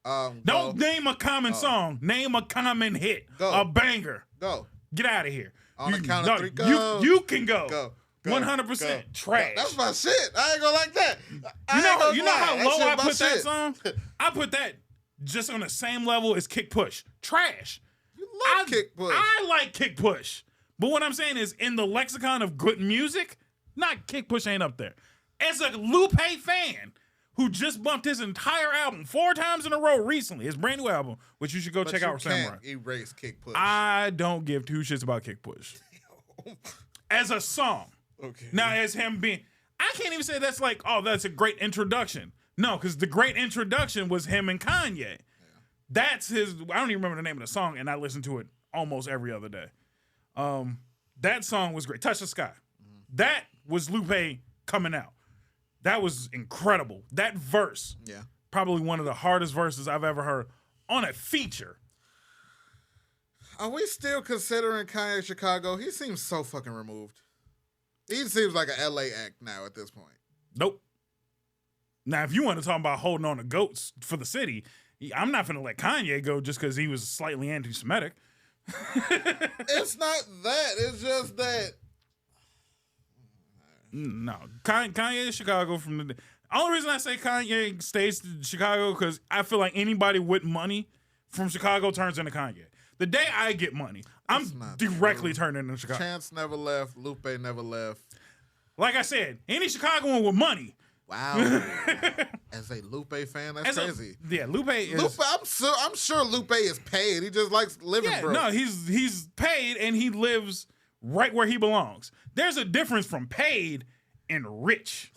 Don't name a Common song. Name a Common hit. A banger. Go. Get out of here. On the count of 3, go. You can go. Go. 100% trash. That's my shit. I ain't gonna like that. You know how low I put that song? I put that just on the same level as Kick Push. Trash. You love Kick Push. I like Kick Push. But what I'm saying is, in the lexicon of good music, not Kick Push ain't up there. As a Lupe fan who just bumped his entire album 4 times in a row recently, his brand new album, which you should go check out. Samurai. Erase Kick Push. I don't give 2 shits about Kick Push. As a song. Okay. Now, as him being, I can't even say that's like, oh, that's a great introduction. No, because the great introduction was him and Kanye. Yeah. That's his, I don't even remember the name of the song, and I listen to it almost every other day. That song was great. Touch the Sky. That was Lupe coming out. That was incredible. That verse, probably one of the hardest verses I've ever heard on a feature. Are we still considering Kanye Chicago? He seems so fucking removed. He seems like an LA act now at this point. Nope. Now, if you want to talk about holding on to goats for the city, I'm not going to let Kanye go just because he was slightly anti-Semitic. It's not that. It's just that. No. Kanye is Chicago from the... Only reason I say Kanye stays to Chicago because I feel like anybody with money from Chicago turns into Kanye. The day I get money, I'm directly turning into Chicago. Chance never left. Lupe never left. Like I said, any Chicagoan with money. Wow. As a Lupe fan, that's crazy. Lupe is... I'm sure Lupe is paid. He just likes living broke. No, he's paid and he lives right where he belongs. There's a difference from paid and rich.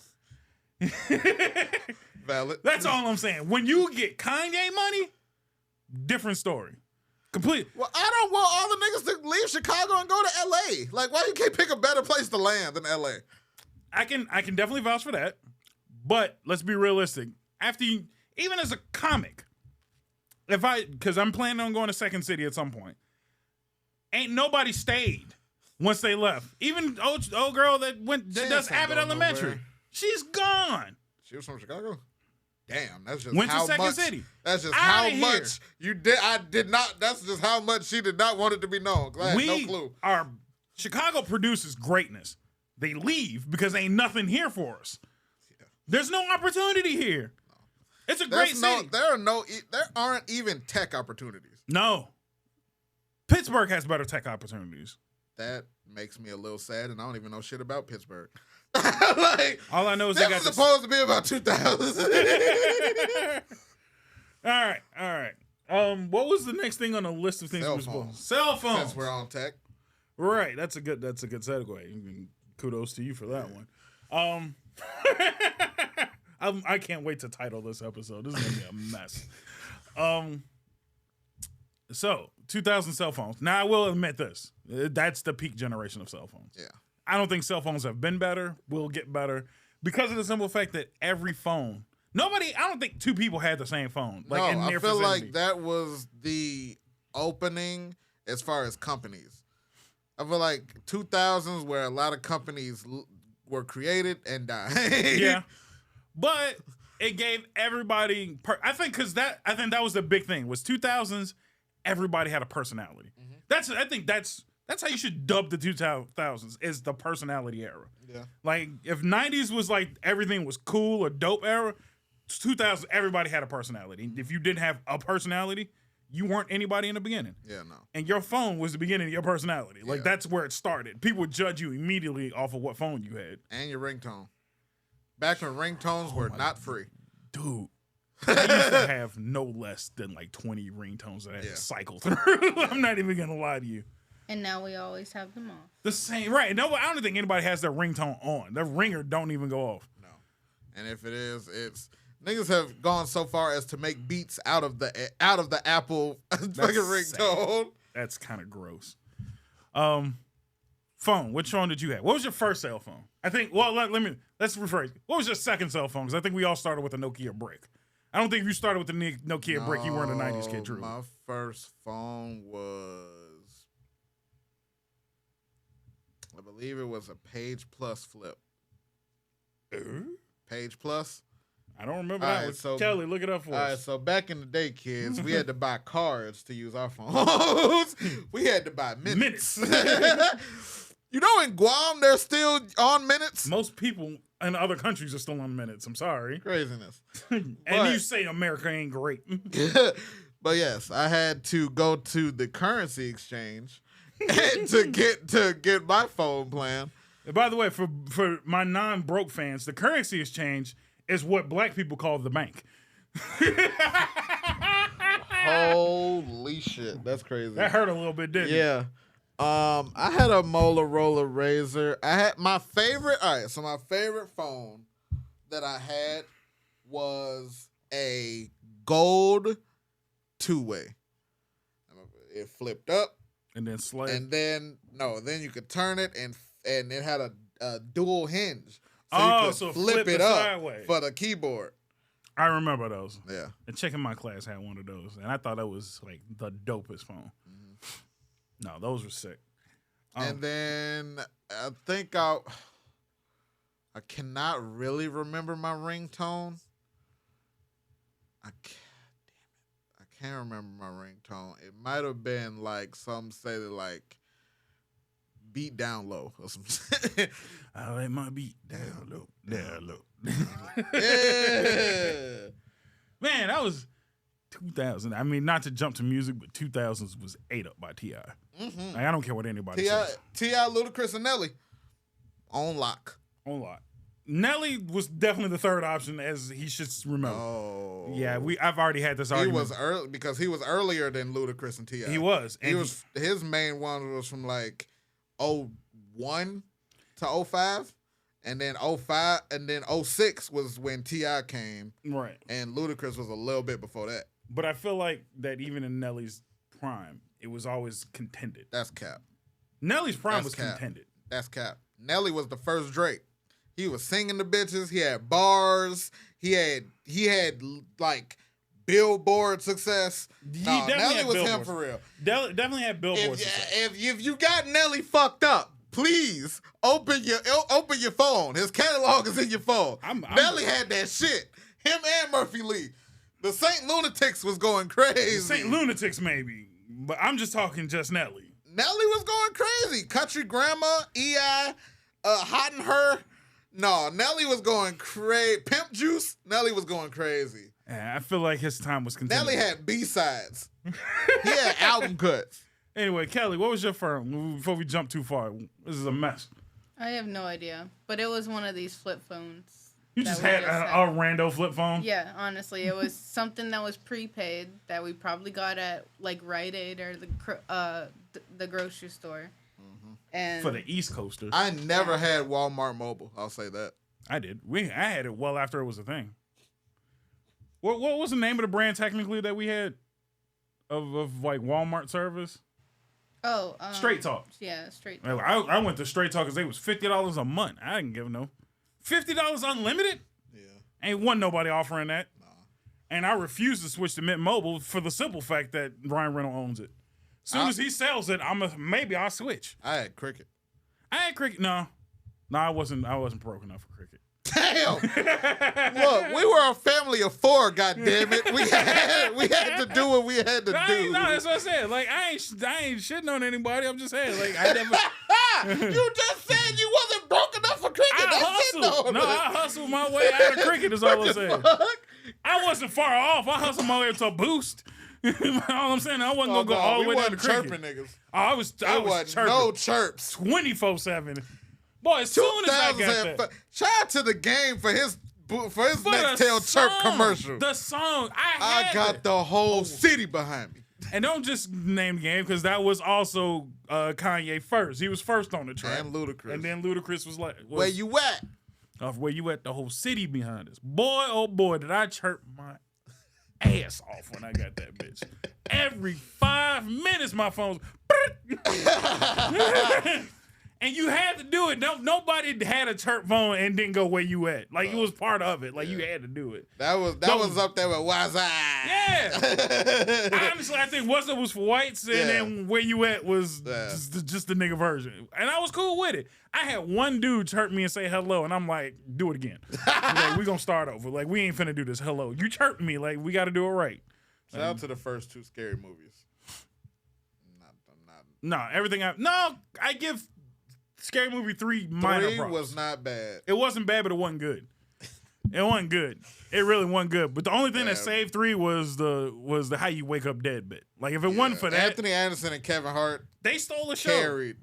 Valid. That's all I'm saying. When you get Kanye money, different story. Complete. Well, I don't want all the niggas to leave Chicago and go to LA. Like, why you can't pick a better place to land than LA? I can definitely vouch for that. But let's be realistic. Even as a comic, because I'm planning on going to Second City at some point, ain't nobody stayed once they left. Even old girl that does Abbott Elementary, nowhere. She's gone. She was from Chicago? Damn, that's just went how to Second much. City. That's just how much you did. I did not. That's just how much she did not want it to be known. I had no clue. Chicago produces greatness. They leave because ain't nothing here for us. Yeah. There's no opportunity here. No. It's a great city. There aren't even tech opportunities. No. Pittsburgh has better tech opportunities. That makes me a little sad, and I don't even know shit about Pittsburgh. Like, all I know is they that got was supposed to be about 2000. All right. What was the next thing on the list of things Cell we were supposed phones. Cell phones. Since we're on tech. Right. That's a good segue. Kudos to you for that one. I can't wait to title this episode. This is gonna be a mess. So 2000 cell phones. Now I will admit this. That's the peak generation of cell phones. Yeah. I don't think cell phones have been better, will get better, because of the simple fact that every phone, I don't think two people had the same phone. Like, in I near feel vicinity. like that was the opening as far as companies. I feel like 2000s where a lot of companies were created and died. Yeah. But it gave everybody, I think that was the big thing, was 2000s, everybody had a personality. Mm-hmm. I think that's how you should dub the 2000s, is the personality era. Yeah. Like, if 90s was like everything was cool or dope era, 2000s, everybody had a personality. If you didn't have a personality, you weren't anybody in the beginning. Yeah, no. And your phone was the beginning of your personality. Like, that's where it started. People would judge you immediately off of what phone you had. And your ringtone. Back when ringtones were not free. Dude. I used to have no less than like 20 ringtones that I had to cycle through. I'm not even going to lie to you. And now we always have them off. The same, right. No, I don't think anybody has their ringtone on. Their ringer don't even go off. No. And if it is, it's... Niggas have gone so far as to make beats out of the Apple fucking ringtone. That's kind of gross. Phone. Which phone did you have? What was your first cell phone? I think. Well, let's rephrase. What was your second cell phone? Because I think we all started with a Nokia brick. I don't think if you started with the Nokia brick, you weren't a '90s kid. True. My first phone was, I believe it was a Page Plus flip. Page Plus. I don't remember that one. So, Kelly, look it up for us. All right, so back in the day, kids, we had to buy cards to use our phones. We had to buy minutes. You know, in Guam, they're still on minutes. Most people in other countries are still on minutes. I'm sorry. Craziness. And you say America ain't great. But yes, I had to go to the currency exchange and to get my phone plan. And by the way, for my non-broke fans, the currency exchange is what black people call the bank. Holy shit, that's crazy. That hurt a little bit, didn't it? Yeah. I had a Motorola Razr. I had my favorite. All right, so my favorite phone that I had was a gold two-way. It flipped up and then slid, and then you could turn it and it had a dual hinge. So you could flip it up sideways for the keyboard. I remember those. Yeah. And Chick in my class had one of those, and I thought that was like the dopest phone. Mm-hmm. No, those were sick. And then I think I cannot really remember my ringtone. I can't remember my ringtone. It might have been like some say that like beat down low or some shit. I like my beat down low, down low. Yeah. Man, that was 2000. I mean, not to jump to music, but 2000s was ate up by T.I. Mm-hmm. Like, I don't care what anybody says. T.I., Ludacris, and Nelly. On lock. On lock. Nelly was definitely the third option, as he should remember. Oh. Yeah, I've already had this argument. He was early because he was earlier than Ludacris and T.I. He was. His main one was from like 01 to 05. And then 05 and then 06 was when T.I. came. Right. And Ludacris was a little bit before that. But I feel like that even in Nelly's prime, it was always contended. That's cap. Nelly's prime was contended. That's cap. Nelly was the first Drake. He was singing the bitches. He had bars. He had like Billboard success. Nelly was him for real. Definitely had Billboard success. If you got Nelly fucked up, please open your phone. His catalog is in your phone. Nelly had that shit. Him and Murphy Lee. The Saint Lunatics was going crazy. The Saint Lunatics maybe, but I'm just talking just Nelly. Nelly was going crazy. Country Grandma, E.I., Hot and Her. No, Nelly was going crazy. Pimp Juice, Nelly was going crazy. Yeah, I feel like his time was contended. Nelly had B-sides. He had album cuts. Anyway, Kelly, what was your firm before we jump too far? This is a mess. I have no idea, but it was one of these flip phones. You just had a rando flip phone? Yeah, honestly, it was something that was prepaid that we probably got at like Rite Aid or the grocery store. And For the East Coasters. I never had Walmart Mobile. I'll say that. I did. I had it well after it was a thing. What was the name of the brand technically that we had of like Walmart service? Oh, Straight Talk. Yeah, Straight Talk. I went to Straight Talk because they was $50 a month. I didn't give no. $50 unlimited? Yeah. Ain't one nobody offering that. Nah. And I refuse to switch to Mint Mobile for the simple fact that Ryan Reynolds owns it. As soon as he sells it, maybe I'll switch. I had Cricket. No, I wasn't broke enough for Cricket. Damn! Look, we were a family of 4. Goddammit, we had to do what we had to do. No, that's what I said. Like I ain't shitting on anybody. I'm just saying, like I never. You just said you wasn't broke enough for Cricket. I hustled my way out of Cricket. Is all I'm saying. I wasn't far off. I hustled my way to a Boost. All I'm saying, I wasn't gonna go all the way down to Cricket. Chirping niggas. I was chirping. No chirps. 24/7. Boy, as soon as I got that. Shout out to the game for his Nextel chirp commercial. The song. I got the whole city behind me. And don't just name the game because that was also Kanye first. He was first on the track. And Ludacris. And then Ludacris was like, where you at? Where you at? The whole city behind us. Boy, oh boy, did I chirp my ass off when I got that bitch. Every 5 minutes, my phone's. And you had to do it. Nobody had a chirp phone and didn't go where you at. Like it was part of it. Like you had to do it. That was up there with Wise Eye. Yeah. Honestly, I think What's Up was for whites, and then where you at was just the nigga version. And I was cool with it. I had one dude chirp me and say hello, and I'm like, do it again. Like, we gonna start over. Like we ain't finna do this. Hello, you chirped me. Like we got to do it right. Shout out to the first 2 scary movies. Everything. I give Scary Movie 3 minor 3 props. was not bad. It wasn't bad, but it wasn't good. It wasn't good. It really wasn't good. But the only thing that saved 3 was the how you wake up dead bit. Like if it wasn't for that, Anthony Anderson and Kevin Hart, they stole the show. Carried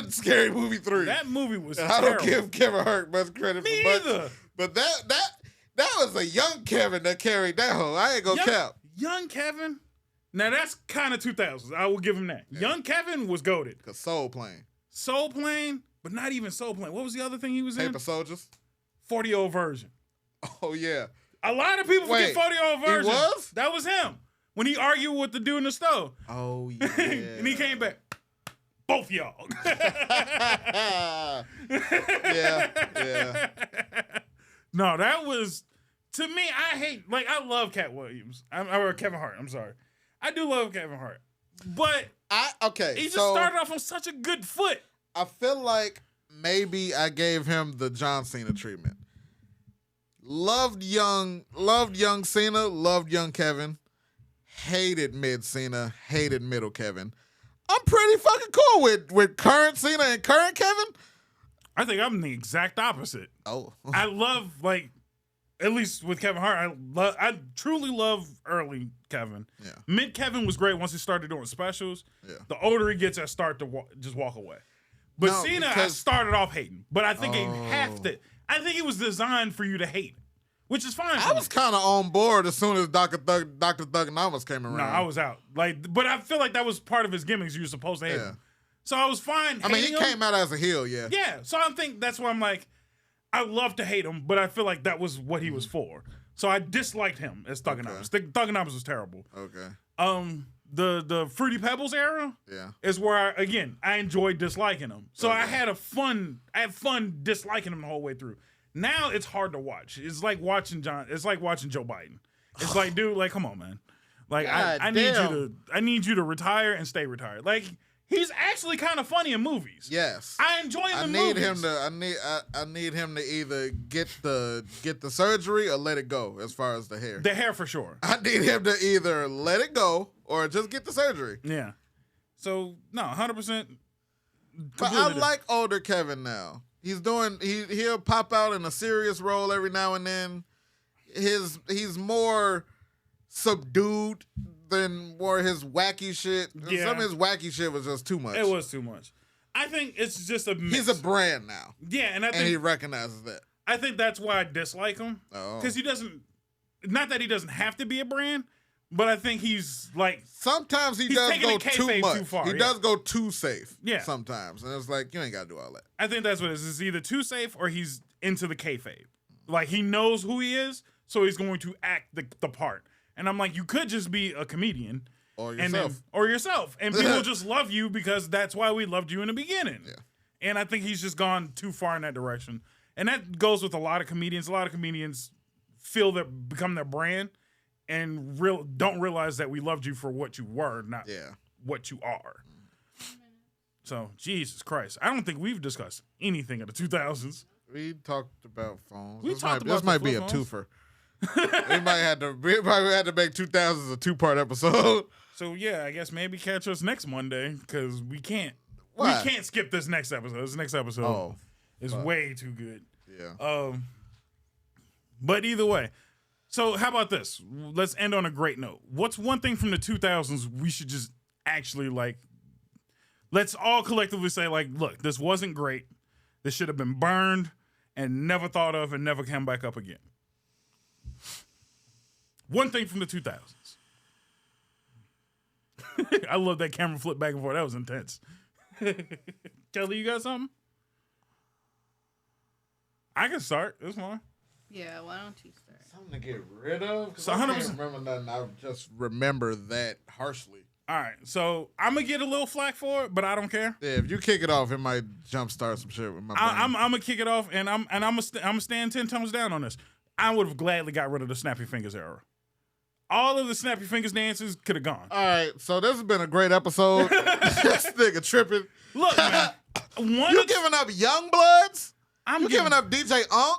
Scary Movie 3. That movie was and terrible. I don't give Kevin Hart much credit Me for much. either. But that was a young Kevin that carried that whole. I ain't gonna cap. Young Kevin. Now that's kind of 2000s. I will give him that. Yeah. Young Kevin was goated. Cause Soul Plane. Soul Plane, but not even Soul Plane. What was the other thing he was in? Paper Soldiers. 40-year-old version. Oh yeah. A lot of people forget 40-year-old version. He was? That was him. When he argued with the dude in the stove. Oh yeah. And he came back. Both y'all. yeah. No, that was, to me, I love Cat Williams. Or Kevin Hart, I'm sorry. I do love Kevin Hart. But he just started off on such a good foot. I feel like maybe I gave him the John Cena treatment. Loved young Cena, loved young Kevin. Hated mid Cena, hated middle Kevin. I'm pretty fucking cool with current Cena and current Kevin. I think I'm the exact opposite. Oh. I love, at least with Kevin Hart, I truly love early Kevin. Yeah. Mid Kevin was great once he started doing specials. Yeah. The older he gets, I start to just walk away. But Cena, I started off hating. But I think I think it was designed for you to hate, which is fine. I was kind of on board as soon as Dr. Thugonomics came around. No, I was out. But I feel like that was part of his gimmicks. You were supposed to hate him. So I was fine. I mean, he came out as a heel, yeah. Yeah. So I think that's why I'm like, I love to hate him, but I feel like that was what he was for. So I disliked him as Thugonomics. Okay. Thugonomics was terrible. Okay. The Fruity Pebbles era is where I enjoyed disliking him. So I had fun disliking him the whole way through. Now it's hard to watch. It's like watching Joe Biden. It's like, dude, like, come on, man. Like I need you to retire and stay retired. Like, he's actually kind of funny in movies. Yes, I enjoy him in movies. I need him to either get the surgery or let it go. As far as the hair, for sure. I need him to either let it go or just get the surgery. Yeah. So no, 100%. But I like older Kevin now. He'll pop out in a serious role every now and then. He's more subdued than more of his wacky shit. Yeah. Some of his wacky shit was just too much. It was too much. I think it's just a mix. He's a brand now. Yeah, and I think he recognizes that. I think that's why I dislike him. Because he doesn't. Not that he doesn't have to be a brand, but I think he's like. Sometimes he does go too much. Too far, he does go too safe. Yeah. Sometimes, and it's like you ain't got to do all that. I think that's what it is. It's either too safe or he's into the kayfabe. Like he knows who he is, so he's going to act the part. And I'm like, you could just be a comedian. Or yourself. And people just love you because that's why we loved you in the beginning. Yeah. And I think he's just gone too far in that direction. And that goes with a lot of comedians. A lot of comedians become their brand and don't realize that we loved you for what you were, not what you are. So, Jesus Christ. I don't think we've discussed anything of the 2000s. We talked about phones. This might be a twofer. we might have to make 2000s a 2-part episode. So yeah, I guess maybe catch us next Monday because we can't. Why? We can't skip this next episode. This next episode is way too good. Yeah. But either way, so how about this? Let's end on a great note. What's one thing from the 2000s we should just actually like? Let's all collectively say like, look, this wasn't great. This should have been burned and never thought of and never come back up again. One thing from the 2000s. I love that camera flip back and forth. That was intense. Kelly, you got something? I can start. It's fine. Yeah, why don't you start? Something to get rid of? So I can't remember nothing. I just remember that harshly. All right, so I'm going to get a little flack for it, but I don't care. Yeah, if you kick it off, it might jumpstart some shit with my brain. I'm going to kick it off, and I'm gonna stand 10 tones down on this. I would have gladly got rid of the Snap Your Fingers era. All of the Snap Your Fingers dances could have gone. All right, so this has been a great episode. This nigga tripping. Look, man. You giving up Young Bloods? I'm giving up DJ Unk?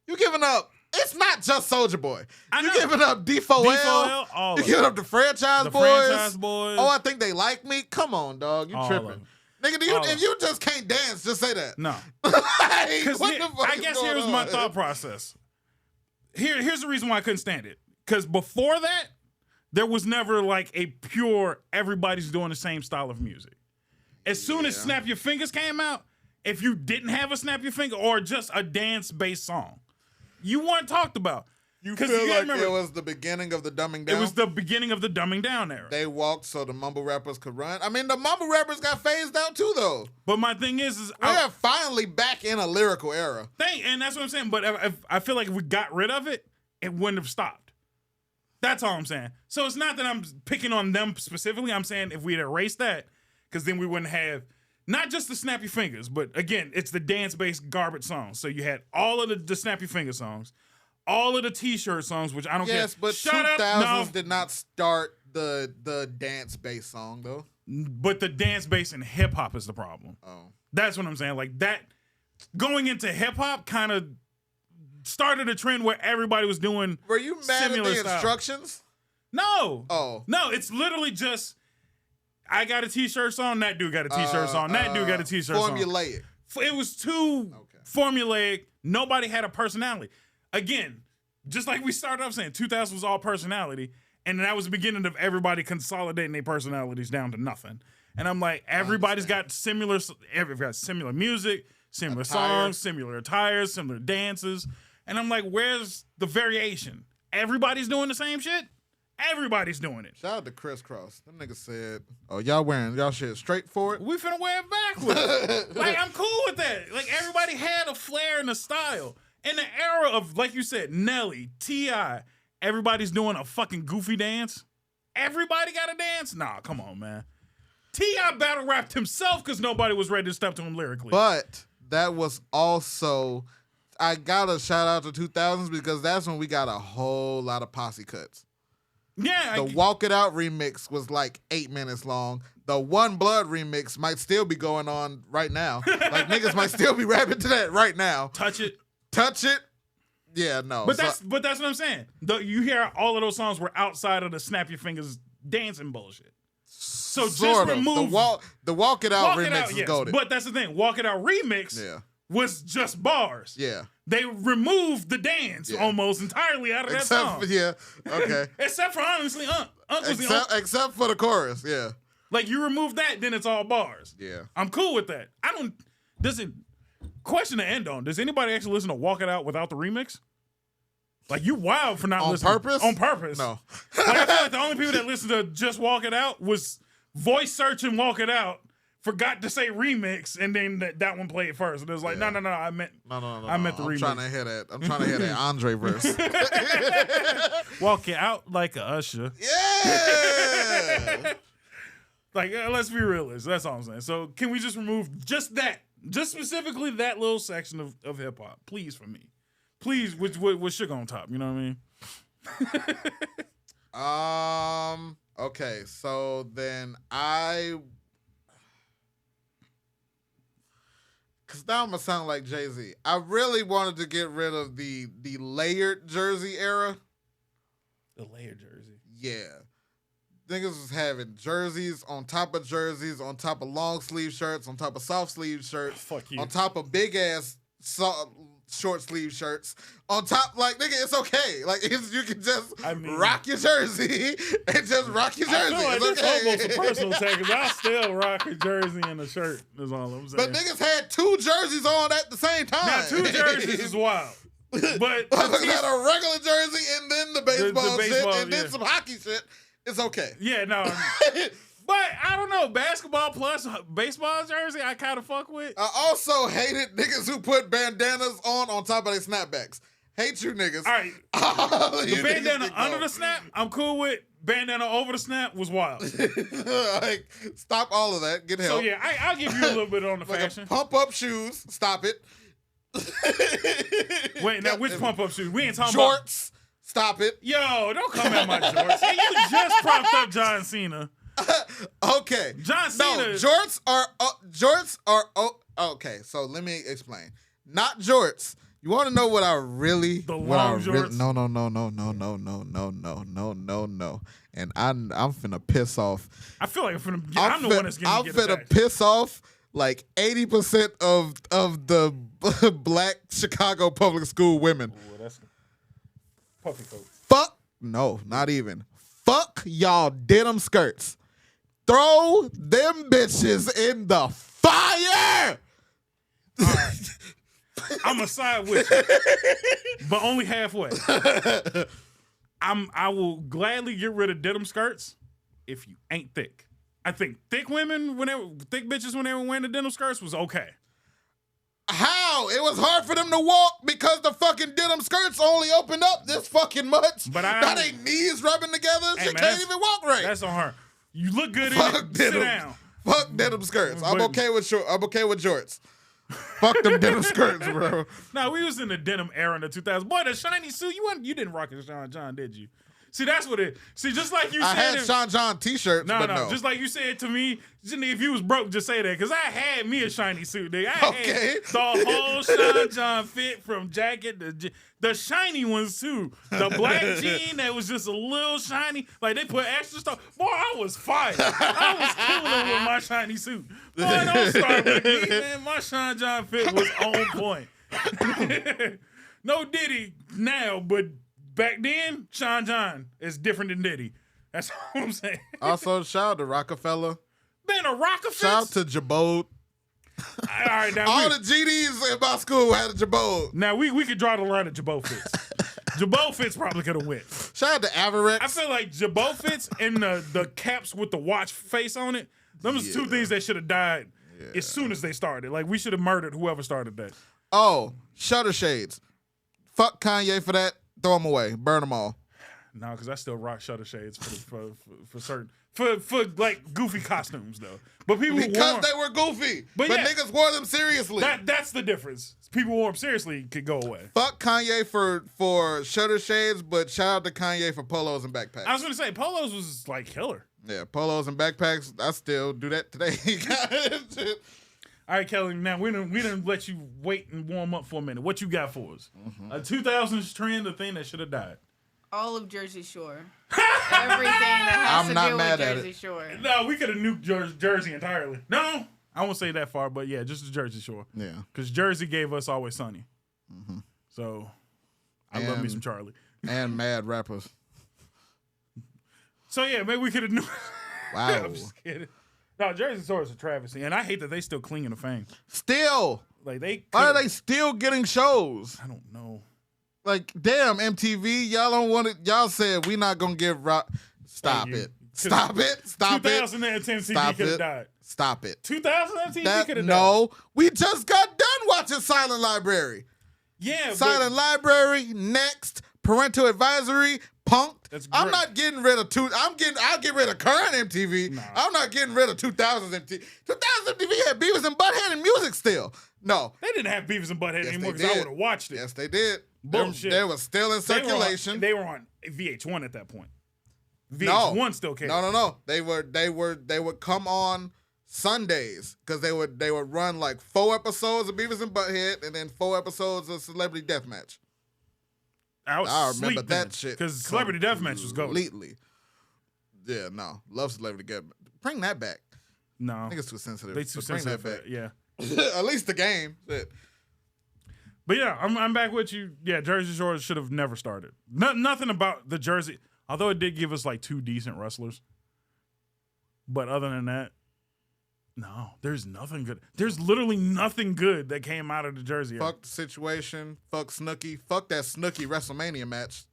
You giving up... It's not just Soulja Boy. You giving up D4L? You giving up the Franchise Boys? Franchise Boys. Oh, I think they like me? Come on, dog. You tripping. Nigga, if you just can't dance, just say that. No. Like, I guess here's my thought process. Here's the reason why I couldn't stand it. Because before that, there was never like a pure everybody's doing the same style of music. As soon as Snap Your Fingers came out, if you didn't have a Snap Your Finger or just a dance-based song, you weren't talked about. You feel like it was the beginning of the dumbing down? It was the beginning of the dumbing down era. They walked so the mumble rappers could run. I mean, the mumble rappers got phased out too, though. But my thing is we're finally back in a lyrical era. And that's what I'm saying. But I feel like if we got rid of it, it wouldn't have stopped. That's all I'm saying. So it's not that I'm picking on them specifically. I'm saying if we'd erased that, because then we wouldn't have not just the Snap Your Fingers, but again, it's the dance-based garbage songs. So you had all of the Snap Your Finger songs, all of the T-shirt songs, which I don't care. Yes, but 2000s did not start the dance-based song, though. But the dance-based and hip-hop is the problem. Oh. That's what I'm saying. Like that, going into hip-hop kind of started a trend where everybody was doing Were you mad at the instructions? No. Oh. No, it's literally just, I got a T-shirt song, that dude got a T-shirt song, that dude got a T-shirt song. Formulaic. It was too formulaic. Nobody had a personality. Again, just like we started off saying, 2000 was all personality, and that was the beginning of everybody consolidating their personalities down to nothing. And I'm like, everybody's got similar music, similar songs, similar attires, similar dances. And I'm like, where's the variation? Everybody's doing the same shit? Everybody's doing it. Shout out to Crisscross. Them niggas said, oh, y'all wearing y'all shit straight for it? We finna wear it backwards. Like, I'm cool with that. Like, everybody had a flair and a style. In the era of, like you said, Nelly, T.I., everybody's doing a fucking goofy dance. Everybody got a dance? Nah, come on, man. T.I. battle rapped himself because nobody was ready to step to him lyrically. But that was also, I gotta shout out to 2000s because that's when we got a whole lot of posse cuts. Yeah. The Walk It Out remix was like 8 minutes long. The One Blood remix might still be going on right now. Like niggas might still be rapping to that right now. Touch It. Yeah, no. But that's what I'm saying. You hear all of those songs were outside of the Snap Your Fingers dancing bullshit. So just remove the Walk It Out remix is goated. But that's the thing. Walk It Out remix was just bars. Yeah. They removed the dance almost entirely out of that song. Yeah, okay. Except for, honestly, Except for the chorus, yeah. Like, you remove that, then it's all bars. Yeah. I'm cool with that. Question to end on. Does anybody actually listen to Walk It Out without the remix? Like, you wild for not listening. On purpose? On purpose. No. Like, I feel like the only people that listened to just Walk It Out was voice searching Walk It Out, forgot to say remix, and then that one played first. And it was like, no, I meant I meant the remix. I'm trying to hear that Andre verse. Walk it out like a Usher. Yeah. Like, let's be realistic. That's all I'm saying. So can we just remove just that? Just specifically that little section of hip hop, please, for me. Please, with Sugar on top. You know what I mean? Okay, so then because now I'm gonna sound like Jay-Z. I really wanted to get rid of the layered jersey era. The layered jersey. Yeah. Niggas was having jerseys on top of long sleeve shirts, on top of soft sleeve shirts, fuck you. On top of big ass short sleeve shirts, on top, like, nigga, it's okay. Like, you can just rock your jersey and just rock your jersey. I feel like it's this okay. almost a personal attack because I still rock a jersey and a shirt. Is all I'm saying. But niggas had 2 jerseys on at the same time. Now 2 jerseys is wild. But I had a regular jersey and then the baseball, baseball shit and then some hockey shit. It's okay. Yeah, no. But I don't know. Basketball plus baseball jersey, I kind of fuck with. I also hated niggas who put bandanas on top of their snapbacks. Hate you niggas. All right. The bandana under the snap, I'm cool with. Bandana over the snap was wild. Like, stop all of that. Get help. So yeah, I'll give you a little bit on the fashion. Pump up shoes. Stop it. Wait, now which pump up shoes? We ain't talking jorts. Stop it. Yo, don't come at my jorts. Hey, you just propped up John Cena. Okay. John Cena. No, jorts are okay. So let me explain. Not jorts. You want to know what I really? The long jorts. No. And I'm finna piss off. I feel like I'm the one that's gonna get finna piss off like 80% of the black Chicago public school women. Ooh, that's puffy coat. Fuck no, not even. Fuck y'all denim skirts. Throw them bitches in the fire. All right. I'm a side with you, but only halfway. I will gladly get rid of denim skirts if you ain't thick. I think thick bitches when they were wearing the denim skirts was okay. How? It was hard for them to walk because the fucking denim skirts only opened up this fucking much. But now they knees rubbing together. She can't even walk right. That's on her. You look good in it. Sit down. Fuck denim skirts. I'm okay with jorts. Fuck them denim skirts, bro. No, we was in the denim era in the 2000s. Boy, the shiny suit, you didn't rock it, Sean John, did you? See, that's what it. See, just like you said, I had Sean John t-shirts, but no. Just like you said to me, if you was broke, just say that, because I had me a shiny suit, nigga. I had the whole Sean John fit from jacket to the shiny ones too. The black jean that was just a little shiny, like they put extra stuff. Boy, I was fire. I was killing with my shiny suit. Boy, don't start with me, man. My Sean John fit was on point. No Diddy now, but back then, Sean John is different than Diddy. That's all I'm saying. Also, shout out to Rockefeller. Man, a Rockefeller. Shout out to Jabode. All right, now all the GDs in my school had a Jabode. Now we could draw the line at Jabot fits. Jabot fits probably could have went. Shout out to Averex. I feel like Jabot fits and the caps with the watch face on it. Those was 2 things that should have died as soon as they started. Like, we should have murdered whoever started that. Oh, shutter shades. Fuck Kanye for that. Throw them away. Burn them all. No, because I still rock shutter shades for certain for like goofy costumes though. But people because they were goofy. But niggas wore them seriously. That's the difference. People wore them seriously could go away. Fuck Kanye for shutter shades, but shout out to Kanye for polos and backpacks. I was gonna say polos was like killer. Yeah, polos and backpacks. I still do that today. All right, Kelly. Now we didn't let you wait and warm up for a minute. What you got for us? A 2000s trend, a thing that should have died. All of Jersey Shore. Everything that has to do with Jersey Shore. No, we could have nuked Jersey entirely. No. I won't say that far, but yeah, just the Jersey Shore. Yeah. Because Jersey gave us Always Sunny. Mm-hmm. So I love me some Charlie. And mad rappers. So yeah, maybe we could have knew. Wow. I'm just kidding. No, Jersey Shore is a travesty, and I hate that they still clinging to fame. Still. Like they. Why are they still getting shows? I don't know. Like, damn, MTV, y'all don't want it. Y'all said we not gonna give rock. Stop it. Stop it. Stop it. 2010 TV could have died. Stop it. 2010 TV could have died. No, we just got done watching Silent Library. Yeah, Silent Library, Next, Parental Advisory, Punked. That's great. I'm not getting rid of I'll get rid of current MTV. Nah. I'm not getting rid of 2000s MTV. 2000s MTV had Beavis and Butthead and music still. No. They didn't have Beavis and Butthead Yes, anymore they because I did. would have watched it. Yes, they did. Bullshit. They were still in circulation. They were on VH1 at that point. VH1 still cared. No. They would come on Sundays because they would run like 4 episodes of Beavis and Butthead and then 4 episodes of Celebrity Deathmatch. I remember that shit. Because Celebrity Deathmatch was going. Completely. Yeah, no. Love Celebrity Deathmatch. Bring that back. No. I think it's too sensitive. They too Bring sensitive. that back. Yeah. At least the game. Shit. But yeah, I'm back with you. Yeah, Jersey Shore should have never started. Nothing about the Jersey, although it did give us like 2 decent wrestlers. But other than that, no, there's nothing good. There's literally nothing good that came out of the Jersey. Fuck the situation. Fuck Snooki. Fuck that Snooki WrestleMania match.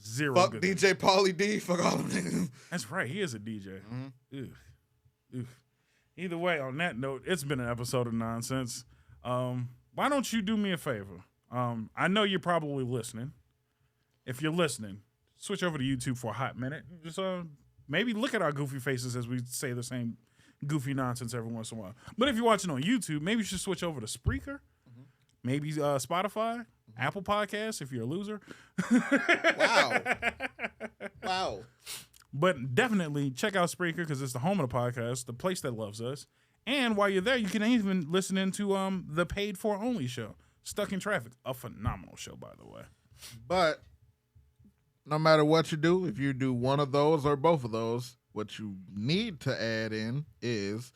Zero. Fuck good DJ Pauly D. Fuck all of them. That's right. He is a DJ. Mm-hmm. Oof. Either way, on that note, it's been an episode of nonsense. Why don't you do me a favor? I know you're probably listening. If you're listening, switch over to YouTube for a hot minute. Just maybe look at our goofy faces as we say the same goofy nonsense every once in a while. But if you're watching on YouTube, maybe you should switch over to Spreaker, maybe Spotify, Apple Podcasts if you're a loser. Wow. But definitely check out Spreaker because it's the home of the podcast, the place that loves us. And while you're there, you can even listen into the Paid For Only show, Stuck in Traffic, a phenomenal show, by the way. But no matter what you do, if you do one of those or both of those, what you need to add in is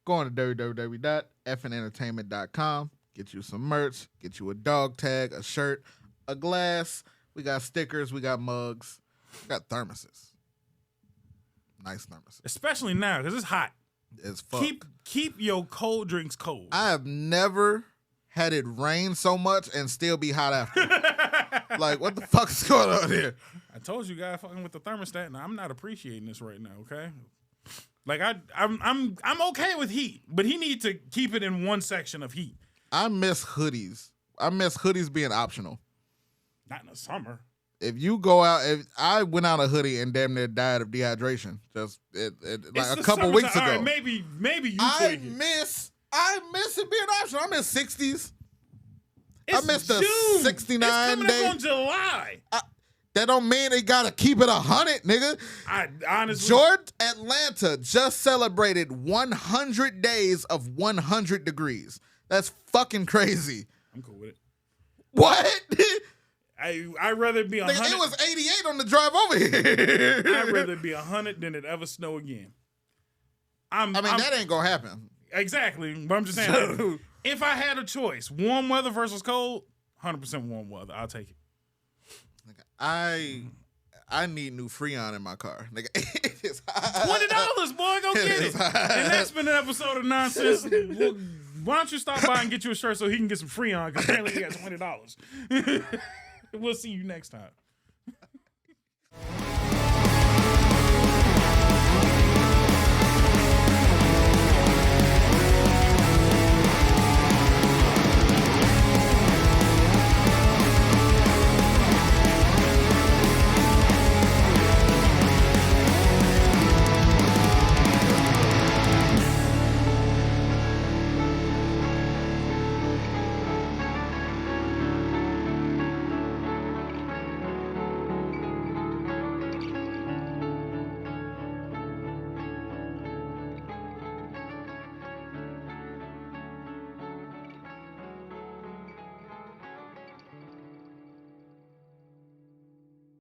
going to www.fnentertainment.com, get you some merch, get you a dog tag, a shirt, a glass. We got stickers, we got mugs, we got thermoses. Nice thermoses. Especially now because it's hot. It's fuck. Keep your cold drinks cold. I have never had it rain so much and still be hot after. Like, what the fuck is going on here? I told you guys fucking with the thermostat, and I'm not appreciating this right now. Okay, like I'm okay with heat, but he needs to keep it in one section of heat. I miss hoodies. I miss hoodies being optional. Not in the summer. If you go out, if I went out a hoodie and damn near died of dehydration, just like a couple weeks ago. Right, maybe you. I miss it being optional. I miss 60s. I miss the June. 69 it's coming day. Up on July. That don't mean they gotta keep it 100, nigga. I honestly, George, Atlanta just celebrated 100 days of 100 degrees. That's fucking crazy. I'm cool with it. What? I'd rather it be 100. It was 88 on the drive over here. I'd rather it be 100 than it ever snow again. That ain't gonna happen. Exactly, but I'm just saying. If I had a choice, warm weather versus cold, 100% warm weather. I'll take it. I need new Freon in my car. Nigga, $20, boy, go get it. And that's been an episode of Nonsense. Why don't you stop by and get you a shirt so he can get some Freon? Because apparently he got $20. We'll see you next time.